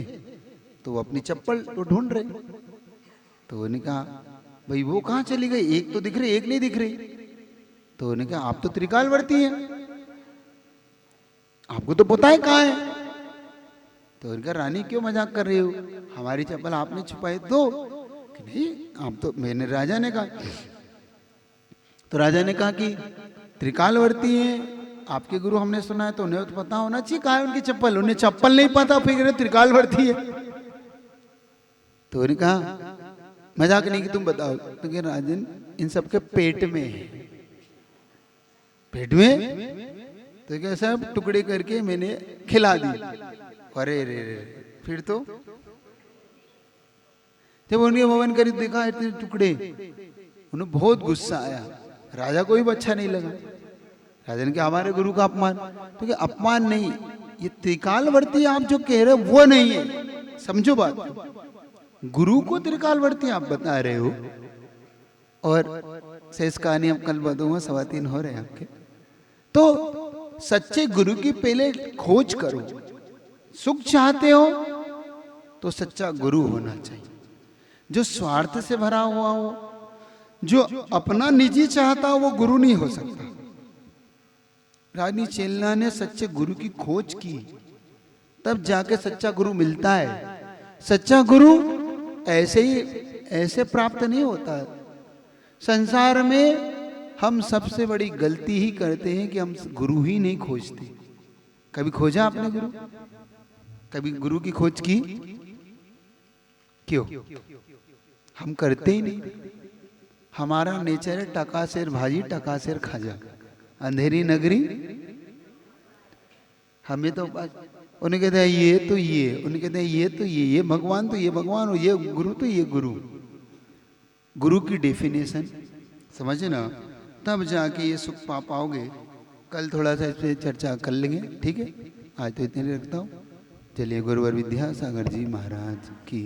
Speaker 1: तो वो अपनी चप्पल तो ढूंढ रहे। तो उन्होंने कहा भाई वो कहाँ चली गई, एक तो दिख रही एक नहीं दिख रही। तो उन्होंने कहा आप तो त्रिकालवर्ती हैं, आपको तो पता है कहाँ है। तो उनका रानी क्यों मजाक कर रही हो, हमारी चप्पल आपने छुपाई दो। कि नहीं आप तो, मैंने राजा ने कहा। तो राजा ने कहा कि त्रिकालवर्ती हैं आपके गुरु, हमने सुना है, तो उन्हें तो पता होना चाहिए कहाँ है उनकी चप्पल। उन्हें चप्पल नहीं पता, फिर त्रिकालवर्ती है। तो उन्होंने कहा मजाक नहीं कि तुम बताओ। तो क्या राजन इन सबके पेट में है। पेट में तो क्या सब टुकड़े करके मैंने खिला दी। अरे रे रे, फिर तो जब उनके भवन करीब देखा इतने टुकड़े, उन्हें बहुत गुस्सा आया। राजा को भी अच्छा नहीं लगा। राजा ने कहा हमारे गुरु का अपमान। तो क्या अपमान नहीं, ये त्रिकालवर्ती आप जो कह रहे हो वो नहीं है, समझो बात। गुरु को त्रिकालवर्ती आप बता रहे हो, और शेष कहानी अब कल बताऊंगा, 3:15 हो रहे हैं आपके। तो सच्चे गुरु की पहले खोज करो। सुख चाहते हो तो सच्चा गुरु होना चाहिए, जो स्वार्थ से भरा हुआ हो, जो अपना निजी चाहता हो, वो गुरु नहीं हो सकता। रानी चेलना ने सच्चे गुरु की खोज की, तब जाके सच्चा गुरु मिलता है। सच्चा गुरु ऐसे ही ऐसे प्राप्त नहीं होता। संसार में हम सबसे बड़ी गलती ही करते हैं कि हम गुरु ही नहीं खोजते। कभी खोजा आपने गुरु? कभी गुरु की खोज की? क्यों? हम करते ही नहीं। हमारा नेचर है टकासेर भाजी टकासेर खाजा, अंधेरी नगरी। हमें तो उन्हें कहते हैं ये तो ये, उन्हें कहते हैं ये तो ये भगवान तो ये भगवान, ये गुरु तो ये गुरु। गुरु की डेफिनेशन समझे ना, तब जाके ये सुख पा पाओगे। कल थोड़ा सा इस पर चर्चा कर लेंगे, ठीक है? आज तो इतने रखता हूँ। चलिए, गुरुवर विद्यासागर जी महाराज की